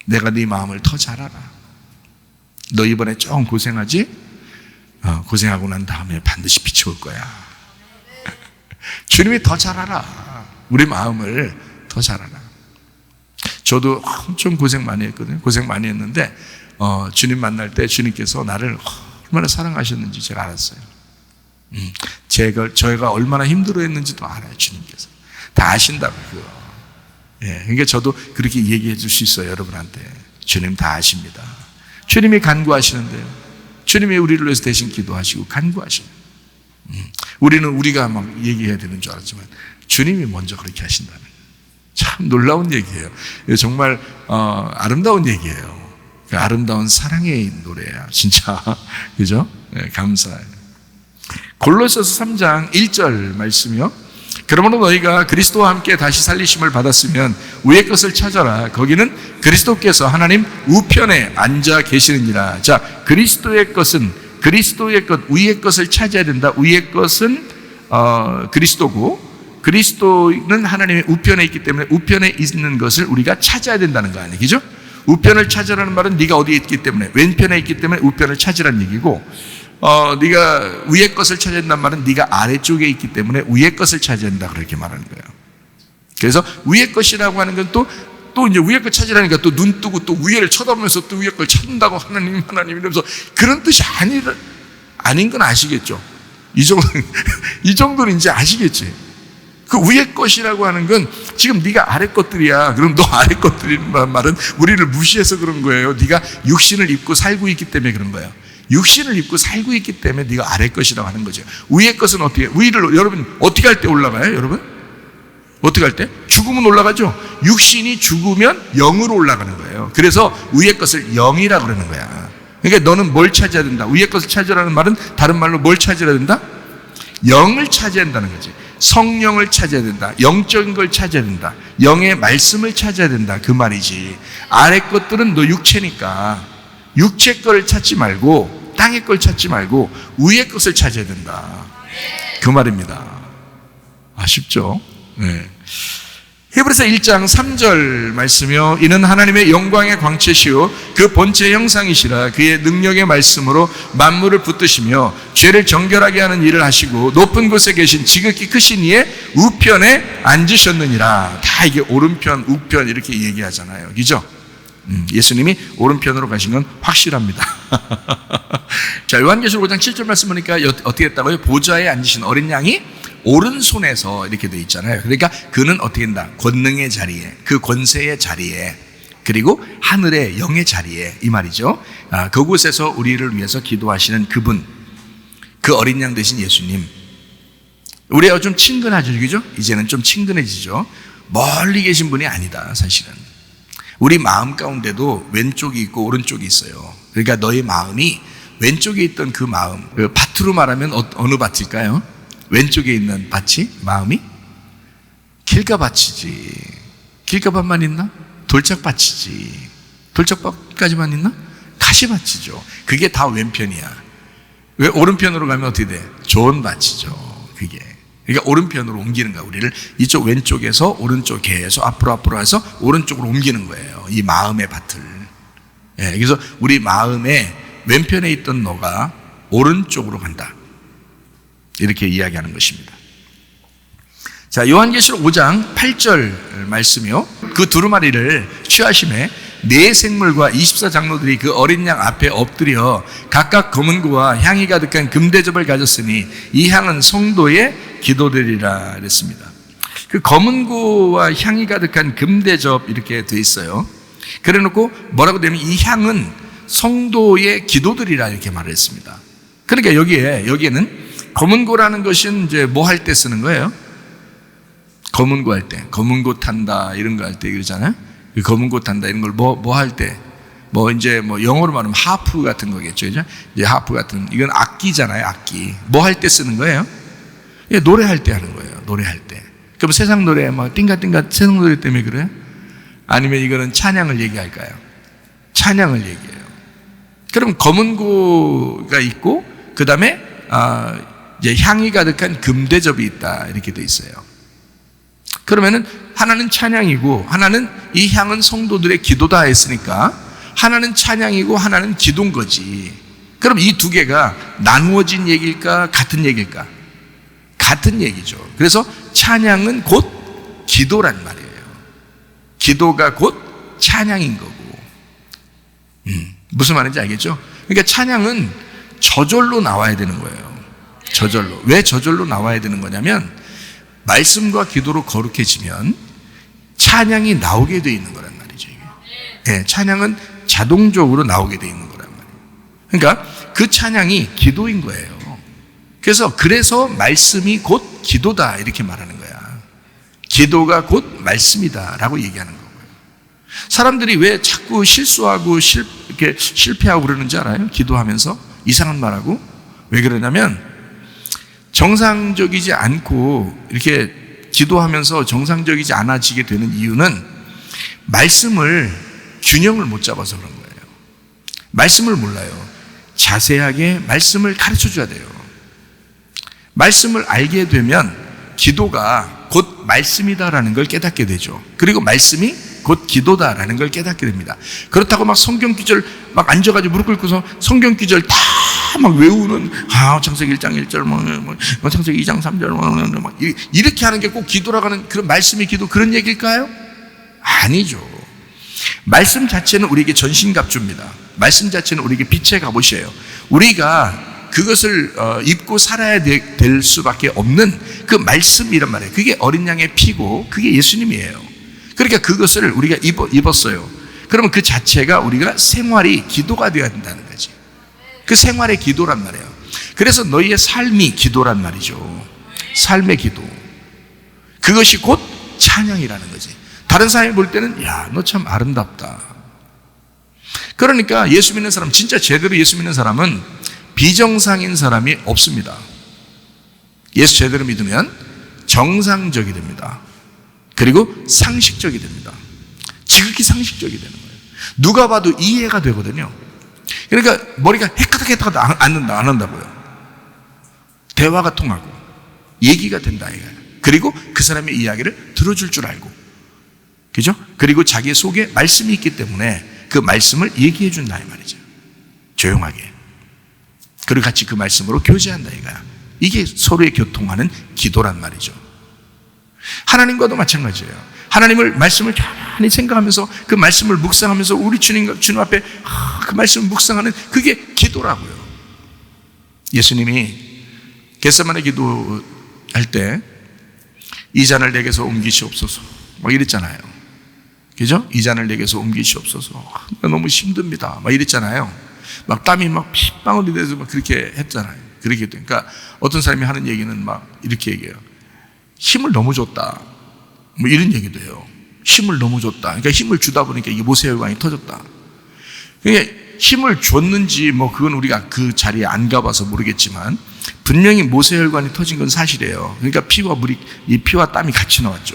내가 네 마음을 더 잘 알아. 너 이번에 좀 고생하지? 고생하고 난 다음에 반드시 빛이 올 거야. 주님이 더 잘 알아. 우리 마음을 더 잘 알아. 저도 엄청 고생 많이 했거든요. 고생 많이 했는데 주님 만날 때 주님께서 나를 얼마나 사랑하셨는지 제가 알았어요. 저희가 얼마나 힘들어했는지도 알아요. 주님께서 다 아신다고. 예, 그러니까 저도 그렇게 얘기해 줄 수 있어요. 여러분한테. 주님 다 아십니다. 주님이 간구하시는데요, 주님이 우리를 위해서 대신 기도하시고 간구하시는. 우리는 우리가 막 얘기해야 되는 줄 알았지만 주님이 먼저 그렇게 하신다는. 참 놀라운 얘기예요. 정말 아름다운 얘기예요. 아름다운 사랑의 노래야, 진짜. 그죠? 네, 감사해요. 골로새서 3장 1절 말씀이요. 그러므로 너희가 그리스도와 함께 다시 살리심을 받았으면 위의 것을 찾아라. 거기는 그리스도께서 하나님 우편에 앉아 계시느니라. 자, 그리스도의 것은 그리스도의 것, 위의 것을 찾아야 된다. 위의 것은 그리스도고, 그리스도는 하나님의 우편에 있기 때문에 우편에 있는 것을 우리가 찾아야 된다는 거 아니에요? 그죠? 우편을 찾으라는 말은 네가 어디에 있기 때문에, 왼편에 있기 때문에 우편을 찾으라는 얘기고, 네가 위의 것을 찾아야 된다는 말은 네가 아래쪽에 있기 때문에 위의 것을 찾아야 된다, 그렇게 말하는 거예요. 그래서 위의 것이라고 하는 건 또 이제 위의 것 찾으라니까 또 눈 뜨고 또 위를 쳐다보면서 또 위의 걸 찾는다고 하나님 이러면서 그런 뜻이 아닌 건 아시겠죠? 이 정도는 이제 아시겠지? 그 위의 것이라고 하는 건 지금 네가 아래 것들이야. 그럼 너 아래 것들이란 말은 우리를 무시해서 그런 거예요. 네가 육신을 입고 살고 있기 때문에 그런 거예요. 육신을 입고 살고 있기 때문에 네가 아래 것이라고 하는 거죠. 위의 것은 어떻게, 위를 여러분 어떻게 할 때 올라가요? 여러분? 어떻게 할 때? 죽으면 올라가죠. 육신이 죽으면 영으로 올라가는 거예요. 그래서 위의 것을 영이라고 그러는 거야. 그러니까 너는 뭘 찾아야 된다? 위의 것을 찾으라는 말은 다른 말로 뭘 찾아야 된다? 영을 찾아야 된다는 거지. 성령을 찾아야 된다. 영적인 걸 찾아야 된다. 영의 말씀을 찾아야 된다, 그 말이지. 아래 것들은 너 육체니까 육체 거를 찾지 말고, 땅의 걸 찾지 말고 위의 것을 찾아야 된다, 그 말입니다. 아쉽죠? 네. 히브리서 1장 3절 말씀이요. 이는 하나님의 영광의 광채시요 그 본체 형상이시라. 그의 능력의 말씀으로 만물을 붙드시며 죄를 정결하게 하는 일을 하시고 높은 곳에 계신 지극히 크신 이의 우편에 앉으셨느니라. 다 이게 오른편, 우편 이렇게 얘기하잖아요. 그죠? 예수님이 오른편으로 가신 건 확실합니다. 자, 요한계시록 5장 7절 말씀 보니까 어떻게 했다고요? 보좌에 앉으신 어린 양이 오른손에서 이렇게 돼 있잖아요. 그러니까 그는 어떻게 된다? 권능의 자리에, 그 권세의 자리에, 그리고 하늘의 영의 자리에, 이 말이죠. 그곳에서 우리를 위해서 기도하시는 그분, 그 어린 양 되신 예수님, 우리하고 좀 친근하죠, 그죠? 이제는 좀 친근해지죠. 멀리 계신 분이 아니다, 사실은. 우리 마음 가운데도 왼쪽이 있고 오른쪽이 있어요. 그러니까 너의 마음이 왼쪽에 있던 그 마음, 그 밭으로 말하면 어느 밭일까요? 왼쪽에 있는 밭이, 마음이 길가밭이지. 길가밭만 있나? 돌짝밭이지. 돌짝밭까지만 있나? 가시밭이죠. 그게 다 왼편이야. 왜 오른편으로 가면 어떻게 돼? 좋은 밭이죠. 그게. 그러니까 오른편으로 옮기는 거야. 우리를 이쪽 왼쪽에서 오른쪽 계속 앞으로 해서 오른쪽으로 옮기는 거예요. 이 마음의 밭을. 예, 그래서 우리 마음의 왼편에 있던 너가 오른쪽으로 간다. 이렇게 이야기하는 것입니다. 자, 요한계시록 5장 8절 말씀이요. 그 두루마리를 취하심에 네 생물과 24장로들이 그 어린 양 앞에 엎드려 각각 검은 고와 향이 가득한 금대접을 가졌으니 이 향은 성도의 기도들이라 그랬습니다. 그 검은 고와 향이 가득한 금대접 이렇게 돼 있어요. 그래 놓고 뭐라고 되면 이 향은 성도의 기도들이라 이렇게 말을 했습니다. 그러니까 여기에는 검은 고라는 것은 이제 뭐 할 때 쓰는 거예요? 검은 고 할 때, 검은 고 탄다 이런 거 할 때 그러잖아요. 그 검은 고 탄다 이런 걸 뭐 할 때, 이제 영어로 말하면 하프 같은 거겠죠, 그죠? 이제 하프 같은 이건 악기잖아요, 악기. 뭐 할 때 쓰는 거예요? 예, 노래할 때 하는 거예요, 노래할 때. 그럼 세상 노래 띵가띵가 세상 노래 때문에 그래요? 아니면 이거는 찬양을 얘기할까요? 찬양을 얘기해요. 그럼 검은 고가 있고 그 다음에 이제 향이 가득한 금대접이 있다 이렇게 돼 있어요. 그러면은 하나는 찬양이고 하나는 이 향은 성도들의 기도다 했으니까 하나는 찬양이고 하나는 기도인 거지. 그럼 이 두 개가 나누어진 얘기일까 같은 얘기일까? 같은 얘기죠. 그래서 찬양은 곧 기도란 말이에요. 기도가 곧 찬양인 거고. 무슨 말인지 알겠죠? 그러니까 찬양은 저절로 나와야 되는 거예요. 저절로. 왜 저절로 나와야 되는 거냐면 말씀과 기도로 거룩해지면 찬양이 나오게 돼 있는 거란 말이죠. 네, 찬양은 자동적으로 나오게 돼 있는 거란 말이에요. 그러니까 그 찬양이 기도인 거예요. 그래서 말씀이 곧 기도다 이렇게 말하는 거야. 기도가 곧 말씀이다 라고 얘기하는 거고요. 사람들이 왜 자꾸 실수하고 이렇게 실패하고 그러는지 알아요? 기도하면서 이상한 말하고. 왜 그러냐면 정상적이지 않고 이렇게 기도하면서 정상적이지 않아지게 되는 이유는 말씀을 균형을 못 잡아서 그런 거예요. 말씀을 몰라요. 자세하게 말씀을 가르쳐 줘야 돼요. 말씀을 알게 되면 기도가 곧 말씀이다라는 걸 깨닫게 되죠. 그리고 말씀이 곧 기도다라는 걸 깨닫게 됩니다. 그렇다고 막 성경 구절 막 앉아가지고 무릎 꿇고서 성경 구절 다 막 외우는 창세기 1장 1절 창세기 2장 3절 막 이렇게 하는 게 꼭 기도라고 하는 그런 말씀이 기도 그런 얘기일까요? 아니죠. 말씀 자체는 우리에게 전신갑주입니다. 말씀 자체는 우리에게 빛의 갑옷이에요. 우리가 그것을 입고 살아야 될 수밖에 없는 그 말씀이란 말이에요. 그게 어린 양의 피고 그게 예수님이에요. 그러니까 그것을 우리가 입었어요. 그러면 그 자체가 우리가 생활이 기도가 되어야 된다는 거지. 그 생활의 기도란 말이에요. 그래서 너희의 삶이 기도란 말이죠. 삶의 기도. 그것이 곧 찬양이라는 거지. 다른 사람이 볼 때는 야, 너 참 아름답다. 그러니까 예수 믿는 사람, 진짜 제대로 예수 믿는 사람은 비정상인 사람이 없습니다. 예수 제대로 믿으면 정상적이 됩니다. 그리고 상식적이 됩니다. 지극히 상식적이 되는 거예요. 누가 봐도 이해가 되거든요. 그러니까 머리가 해카닥 안 한다고요. 대화가 통하고 얘기가 된다 이거예요. 그리고 그 사람의 이야기를 들어줄 줄 알고, 그죠? 그리고 자기 속에 말씀이 있기 때문에 그 말씀을 얘기해 준다 이 말이죠. 조용하게. 그리고 같이 그 말씀으로 교제한다 이거야. 이게 서로의 교통하는 기도란 말이죠. 하나님과도 마찬가지예요. 하나님을 말씀을 가만히 생각하면서 그 말씀을 묵상하면서 우리 주님 앞에 그 말씀을 묵상하는 그게 기도라고요. 예수님이 겟세마네 기도할 때 이 잔을 내게서 옮기시옵소서 막 이랬잖아요. 그죠? 이 잔을 내게서 옮기시옵소서. 너무 힘듭니다. 막 이랬잖아요. 막 땀이 막 핏방울이 돼서 막 그렇게 했잖아요. 그렇게 돼. 그러니까 어떤 사람이 하는 얘기는 막 이렇게 얘기해요. 힘을 너무 줬다. 뭐 이런 얘기도 해요. 힘을 너무 줬다. 그러니까 힘을 주다 보니까 이게 모세혈관이 터졌다. 그러니까 힘을 줬는지 뭐 그건 우리가 그 자리에 안 가봐서 모르겠지만 분명히 모세혈관이 터진 건 사실이에요. 그러니까 피와 물이, 이 피와 땀이 같이 나왔죠.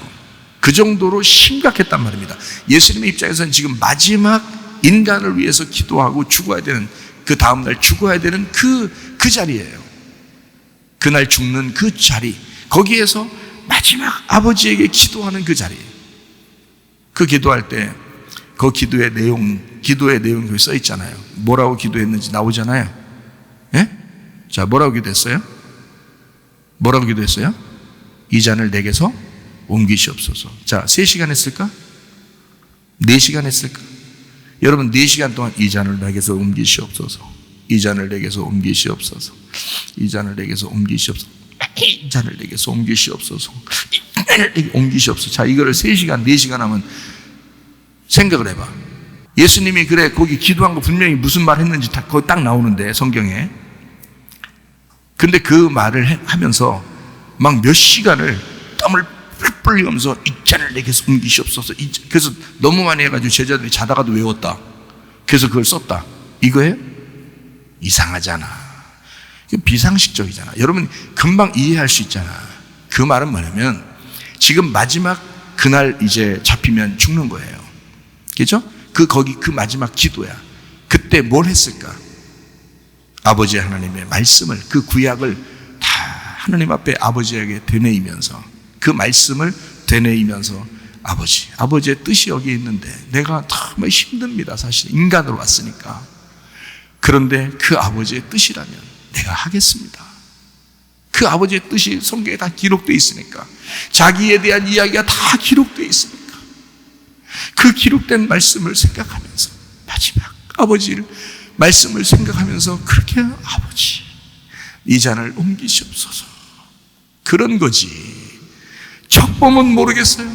그 정도로 심각했단 말입니다. 예수님의 입장에서는 지금 마지막 인간을 위해서 기도하고 죽어야 되는, 그 다음날 죽어야 되는 그 자리예요. 그날 죽는 그 자리, 거기에서 마지막 아버지에게 기도하는 그 자리. 그 기도할 때 그 기도의 내용이 여기 써 있잖아요. 뭐라고 기도했는지 나오잖아요. 예? 자, 뭐라고 기도했어요? 뭐라고 기도했어요? 이 잔을 내게서 옮기시옵소서. 자, 3시간 했을까? 4시간 했을까? 여러분 4시간 동안 이 잔을 내게서 옮기시옵소서. 이 잔을 내게서 옮기시옵소서. 이 잔을 내게서 옮기시옵소서. 이 잔을 내게서 옮기시옵소서. 옮기시옵소서. 자, 이거를 3시간, 4시간 하면 생각을 해봐. 예수님이 그래 거기 기도한 거 분명히 무슨 말 했는지 다 거기 딱 나오는데 성경에. 근데 그 말을 하면서 막 몇 시간을 땀을 뿔뿔 흘리면서 이 잔을 내게서 옮기시옵소서. 그래서 너무 많이 해가지고 제자들이 자다가도 외웠다. 그래서 그걸 썼다. 이거예요? 이상하잖아. 비상식적이잖아. 여러분 금방 이해할 수 있잖아. 그 말은 뭐냐면 지금 마지막 그날 이제 잡히면 죽는 거예요. 그죠? 거기 그 마지막 기도야. 그때 뭘 했을까? 아버지 하나님의 말씀을, 그 구약을 다 하나님 앞에 아버지에게 되뇌이면서, 그 말씀을 되뇌이면서 아버지의 뜻이 여기 있는데 내가 정말 힘듭니다. 사실 인간으로 왔으니까. 그런데 그 아버지의 뜻이라면 내가 하겠습니다. 그 아버지의 뜻이 성경에 다 기록되어 있으니까, 자기에 대한 이야기가 다 기록되어 있으니까 그 기록된 말씀을 생각하면서, 마지막 아버지를 말씀을 생각하면서 그렇게 아버지 이 잔을 옮기시옵소서. 그런 거지. 척보면 모르겠어요?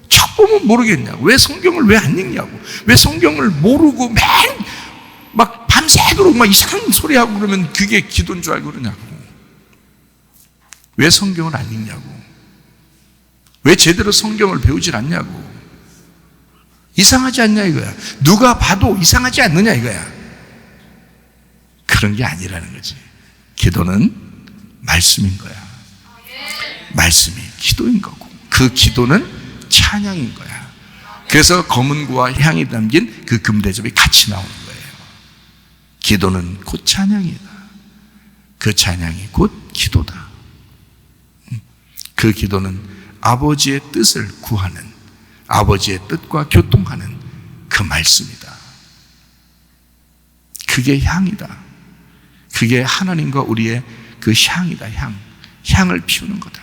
척보면 모르겠냐고. 왜 성경을 왜 안 읽냐고. 왜 성경을 모르고 막 밤새도록 막 이상한 소리 하고 그러면 그게 기도인 줄 알고 그러냐고. 왜 성경을 안 읽냐고. 왜 제대로 성경을 배우질 않냐고. 이상하지 않냐 이거야. 누가 봐도 이상하지 않느냐 이거야. 그런 게 아니라는 거지. 기도는 말씀인 거야. 말씀이 기도인 거고, 그 기도는 찬양인 거야. 그래서 검은고와 향이 담긴 그 금대접이 같이 나오는 거예요. 기도는 곧 찬양이다. 그 찬양이 곧 기도다. 그 기도는 아버지의 뜻을 구하는, 아버지의 뜻과 교통하는 그 말씀이다. 그게 향이다. 그게 하나님과 우리의 그 향이다. 향을 피우는 거다.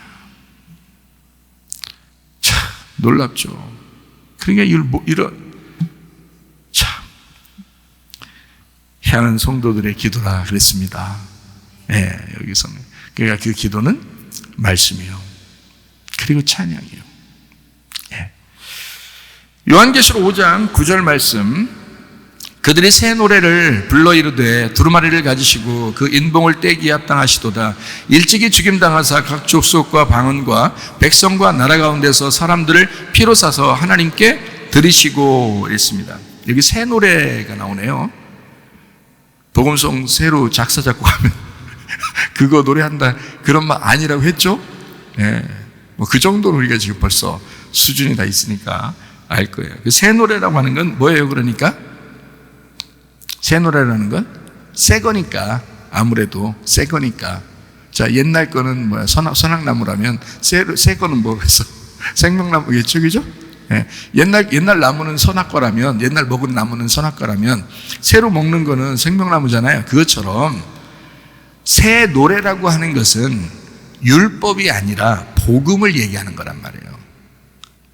참 놀랍죠. 그러니까 참 향은 성도들의 기도라 그랬습니다. 예, 여기서는. 그러니까 그 기도는 말씀이요, 그리고 찬양이요. 예. 요한계시록 5장 9절 말씀. 그들이 새 노래를 불러 이르되 두루마리를 가지시고 그 인봉을 떼기에 합당하시도다. 일찍이 죽임당하사 각 족속과 방언과 백성과 나라 가운데서 사람들을 피로 사서 하나님께 드리시고 이랬습니다. 여기 새 노래가 나오네요. 복음송 새로 작사 작곡하면 그거 노래한다 그런 말 아니라고 했죠. 예. 뭐 그 정도로 우리가 지금 벌써 수준이 다 있으니까 알 거예요. 새 노래라고 하는 건 뭐예요? 그러니까 새 노래라는 건 새 거니까, 아무래도 새 거니까. 자, 옛날 거는 뭐야? 선악나무라면 새 거는 뭐겠어? 생명나무겠죠, 그죠? 예. 옛날 나무는 선악과라면, 옛날 먹은 나무는 선악과라면 새로 먹는 거는 생명나무잖아요. 그것처럼 새 노래라고 하는 것은 율법이 아니라 복음을 얘기하는 거란 말이에요.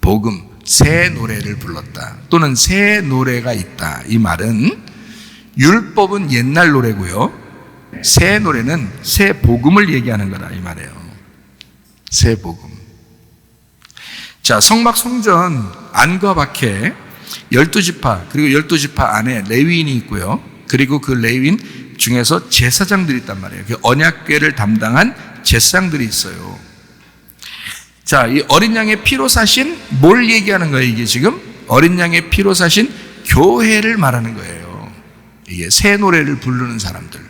복음, 새 노래를 불렀다, 또는 새 노래가 있다. 이 말은 율법은 옛날 노래고요, 새 노래는 새 복음을 얘기하는 거다 이 말이에요. 새 복음. 자, 성막 성전 안과 밖에 12지파, 그리고 12지파 안에 레위인이 있고요. 그리고 그 레위인 중에서 제사장들이 있단 말이에요. 그 언약궤를 담당한 제사장들이 있어요. 자, 이 어린 양의 피로 사신 뭘 얘기하는 거예요? 이게 지금 어린 양의 피로 사신 교회를 말하는 거예요. 이게 새 노래를 부르는 사람들,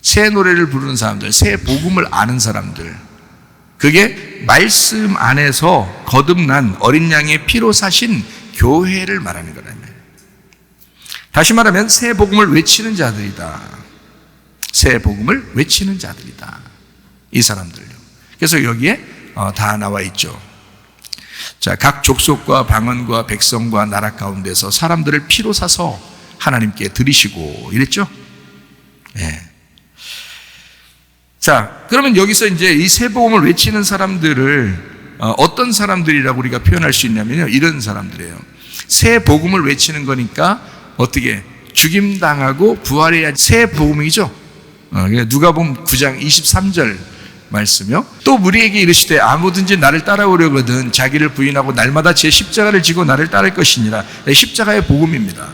새 노래를 부르는 사람들, 새 복음을 아는 사람들, 그게 말씀 안에서 거듭난 어린 양의 피로 사신 교회를 말하는 거라며. 다시 말하면 새 복음을 외치는 자들이다. 새 복음을 외치는 자들이다. 이 사람들요. 그래서 여기에 다 나와 있죠. 자, 각 족속과 방언과 백성과 나라 가운데서 사람들을 피로 사서 하나님께 드리시고 이랬죠. 예. 자, 그러면 여기서 이제 이 새 복음을 외치는 사람들을 어떤 사람들이라고 우리가 표현할 수 있냐면요, 이런 사람들이에요. 새 복음을 외치는 거니까 어떻게 죽임당하고 부활해야 새 복음이죠. 누가복음 9장 23절 말씀이요. 또 우리에게 이르시되 아무든지 나를 따라오려거든 자기를 부인하고 날마다 제 십자가를 지고 나를 따를 것이니라. 십자가의 복음입니다.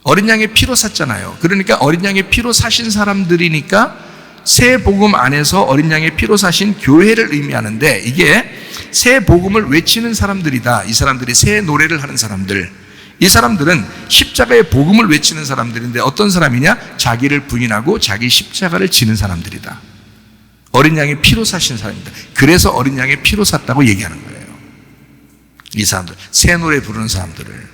어린 양의 피로 샀잖아요. 그러니까 어린 양의 피로 사신 사람들이니까 새 복음 안에서 어린 양의 피로 사신 교회를 의미하는데, 이게 새 복음을 외치는 사람들이다. 이 사람들이 새 노래를 하는 사람들, 이 사람들은 십자가의 복음을 외치는 사람들인데 어떤 사람이냐? 자기를 부인하고 자기 십자가를 지는 사람들이다. 어린 양의 피로 사신 사람입니다. 그래서 어린 양의 피로 샀다고 얘기하는 거예요. 이 사람들, 새 노래 부르는 사람들을.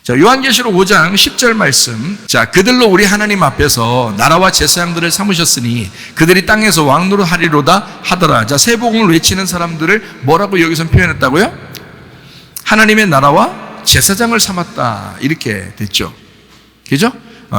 자, 요한계시록 5장 10절 말씀. 자, 그들로 우리 하나님 앞에서 나라와 제사장들을 삼으셨으니 그들이 땅에서 왕노릇 하리로다 하더라. 자, 새 복음을 외치는 사람들을 뭐라고 여기서 표현했다고요? 하나님의 나라와 제사장을 삼았다. 이렇게 됐죠. 그죠?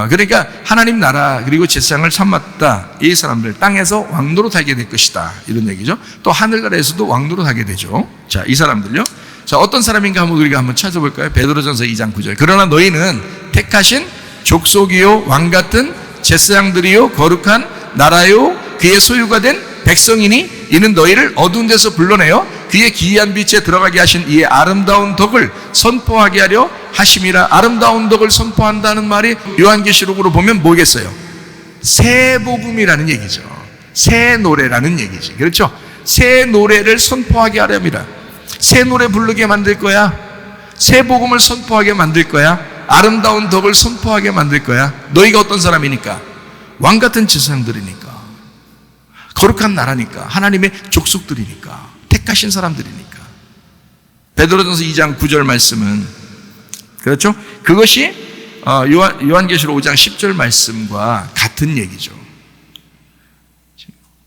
그러니까 하나님 나라 그리고 제사장을 삼았다. 이 사람들 땅에서 왕노릇 하게 될 것이다. 이런 얘기죠. 또 하늘나라에서도 왕노릇 하게 되죠. 자, 이 사람들요. 자, 어떤 사람인가 한번 우리가 한번 찾아볼까요? 베드로전서 2장 9절. 그러나 너희는 택하신 족속이요 왕 같은 제사장들이요 거룩한 나라요 그의 소유가 된 백성이니 이는 너희를 어두운 데서 불러내어 그의 기이한 빛에 들어가게 하신 이의 아름다운 덕을 선포하게 하려 하심이라. 아름다운 덕을 선포한다는 말이 요한계시록으로 보면 뭐겠어요? 새 복음이라는 얘기죠. 새 노래라는 얘기지. 그렇죠? 새 노래를 선포하게 하렵니다. 새 노래 부르게 만들 거야. 새 복음을 선포하게 만들 거야. 아름다운 덕을 선포하게 만들 거야. 너희가 어떤 사람이니까? 왕 같은 제사장들이니까, 거룩한 나라니까, 하나님의 족속들이니까, 택하신 사람들이니까. 베드로전서 2장 9절 말씀은 그렇죠? 그것이 요한계시록 5장 10절 말씀과 같은 얘기죠.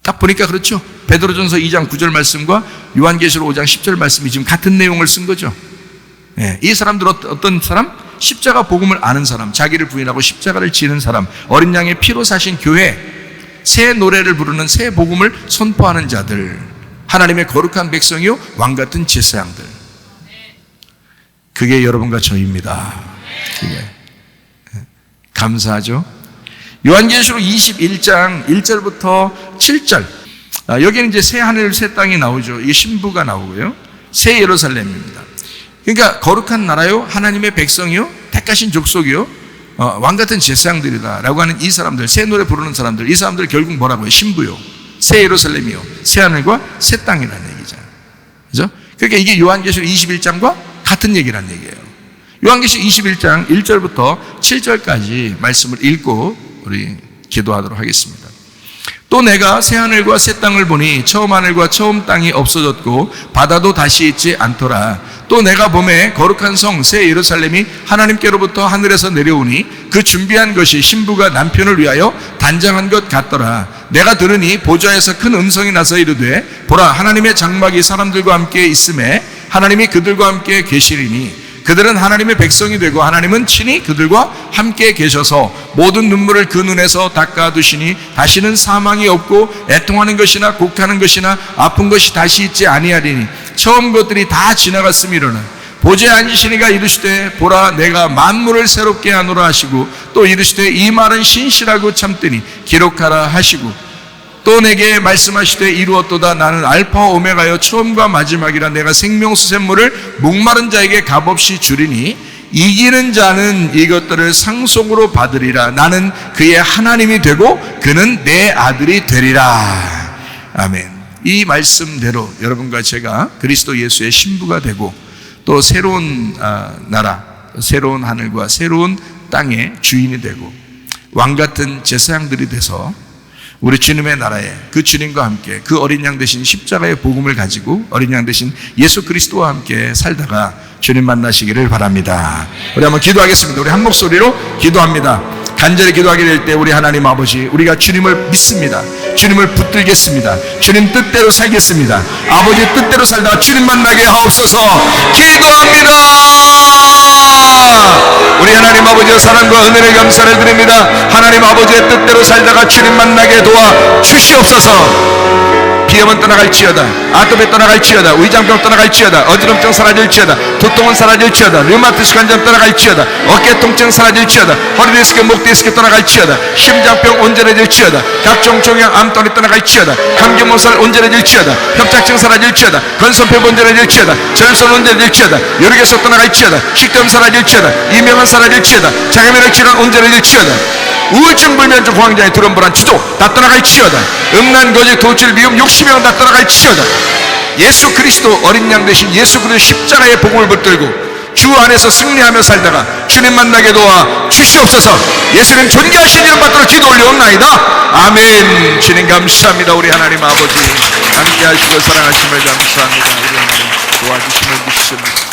딱 보니까 그렇죠? 베드로전서 2장 9절 말씀과 요한계시록 5장 10절 말씀이 지금 같은 내용을 쓴 거죠. 네, 이 사람들 어떤 사람? 십자가 복음을 아는 사람, 자기를 부인하고 십자가를 지는 사람, 어린 양의 피로 사신 교회, 새 노래를 부르는 새 복음을 선포하는 자들, 하나님의 거룩한 백성이요 왕 같은 제사장들. 그게 여러분과 저입니다. 그게 감사하죠? 요한계시록 21장 1절부터 7절. 여기는 이제 새 하늘 새 땅이 나오죠. 이 신부가 나오고요. 새 예루살렘입니다. 그러니까 거룩한 나라요 하나님의 백성이요 택하신 족속이요 왕 같은 제사장들이다 라고 하는 이 사람들, 새 노래 부르는 사람들, 이 사람들 결국 뭐라고요? 신부요, 새 예루살렘이요, 새 하늘과 새 땅이라는 얘기죠. 그죠? 그러니까 이게 요한계시록 21장과 같은 얘기라는 얘기예요. 요한계시록 21장 1절부터 7절까지 말씀을 읽고 우리 기도하도록 하겠습니다. 또 내가 새 하늘과 새 땅을 보니 처음 하늘과 처음 땅이 없어졌고 바다도 다시 있지 않더라. 또 내가 보매 거룩한 성 새 예루살렘이 하나님께로부터 하늘에서 내려오니 그 준비한 것이 신부가 남편을 위하여 단장한 것 같더라. 내가 들으니 보좌에서 큰 음성이 나서 이르되 보라 하나님의 장막이 사람들과 함께 있음에 하나님이 그들과 함께 계시리니 그들은 하나님의 백성이 되고 하나님은 친히 그들과 함께 계셔서 모든 눈물을 그 눈에서 닦아두시니 다시는 사망이 없고 애통하는 것이나 곡하는 것이나 아픈 것이 다시 있지 아니하리니 처음 것들이 다 지나갔음이로는 보좌에 앉으시니가 이르시되 보라 내가 만물을 새롭게 하노라 하시고 또 이르시되 이 말은 신실하고 참되니 기록하라 하시고 또 내게 말씀하시되 이루었도다. 나는 알파 오메가여 처음과 마지막이라. 내가 생명수 샘물을 목마른 자에게 값없이 주리니 이기는 자는 이것들을 상속으로 받으리라. 나는 그의 하나님이 되고 그는 내 아들이 되리라. 아멘. 이 말씀대로 여러분과 제가 그리스도 예수의 신부가 되고 또 새로운 나라, 새로운 하늘과 새로운 땅의 주인이 되고 왕 같은 제사장들이 돼서 우리 주님의 나라에 그 주님과 함께 그 어린 양 대신 십자가의 복음을 가지고 어린 양 대신 예수 그리스도와 함께 살다가 주님 만나시기를 바랍니다. 우리 한번 기도하겠습니다. 우리 한 목소리로 기도합니다. 간절히 기도하게 될 때 우리 하나님 아버지, 우리가 주님을 믿습니다. 주님을 붙들겠습니다. 주님 뜻대로 살겠습니다. 아버지 뜻대로 살다가 주님 만나게 하옵소서. 기도합니다. 우리 하나님 아버지의 사랑과 은혜를 감사를 드립니다. 하나님 아버지의 뜻대로 살다가 주님 만나게 도와 주시옵소서. 비염은 떠나갈지어다, 아토피 떠나갈지어다, 위장병 떠나갈지어다, 어지럼증 사라질지어다, 두통은 사라질지어다, 류마티스 관절 떠나갈지어다, 어깨 통증 사라질지어다, 허리 디스크, 목 디스크 떠나갈지어다, 심장병 온전해질지어다, 각종 종양 암tor이 떠나갈지어다, 감기 몸살 온전해질지어다, 협착증 사라질지어다, 건선폐 온전해질지어다, 절선 온전해질지어다, 요리개소 떠나갈지어다, 식도염 사라질지어다, 이명은 사라질지어다, 장애면역 질환 온전해질지어다, 우울증, 불면증, 공황장애, 두려움, 불안, 추도 다 떠나갈지어다, 음란, 거짓, 도출, 미움, 욕심이랑 다 떠나갈지어다. 예수 그리스도 어린 양 대신 예수 그리스도 십자가의 복음을 붙들고 주 안에서 승리하며 살다가 주님 만나게 도와 주시옵소서. 예수님 존귀하신 이름 받들어 기도 올려옵나이다. 아멘. 주님 감사합니다. 우리 하나님 아버지 함께 하시고 사랑하심을 감사합니다. 우리 하나님 도와주심을 믿습니다.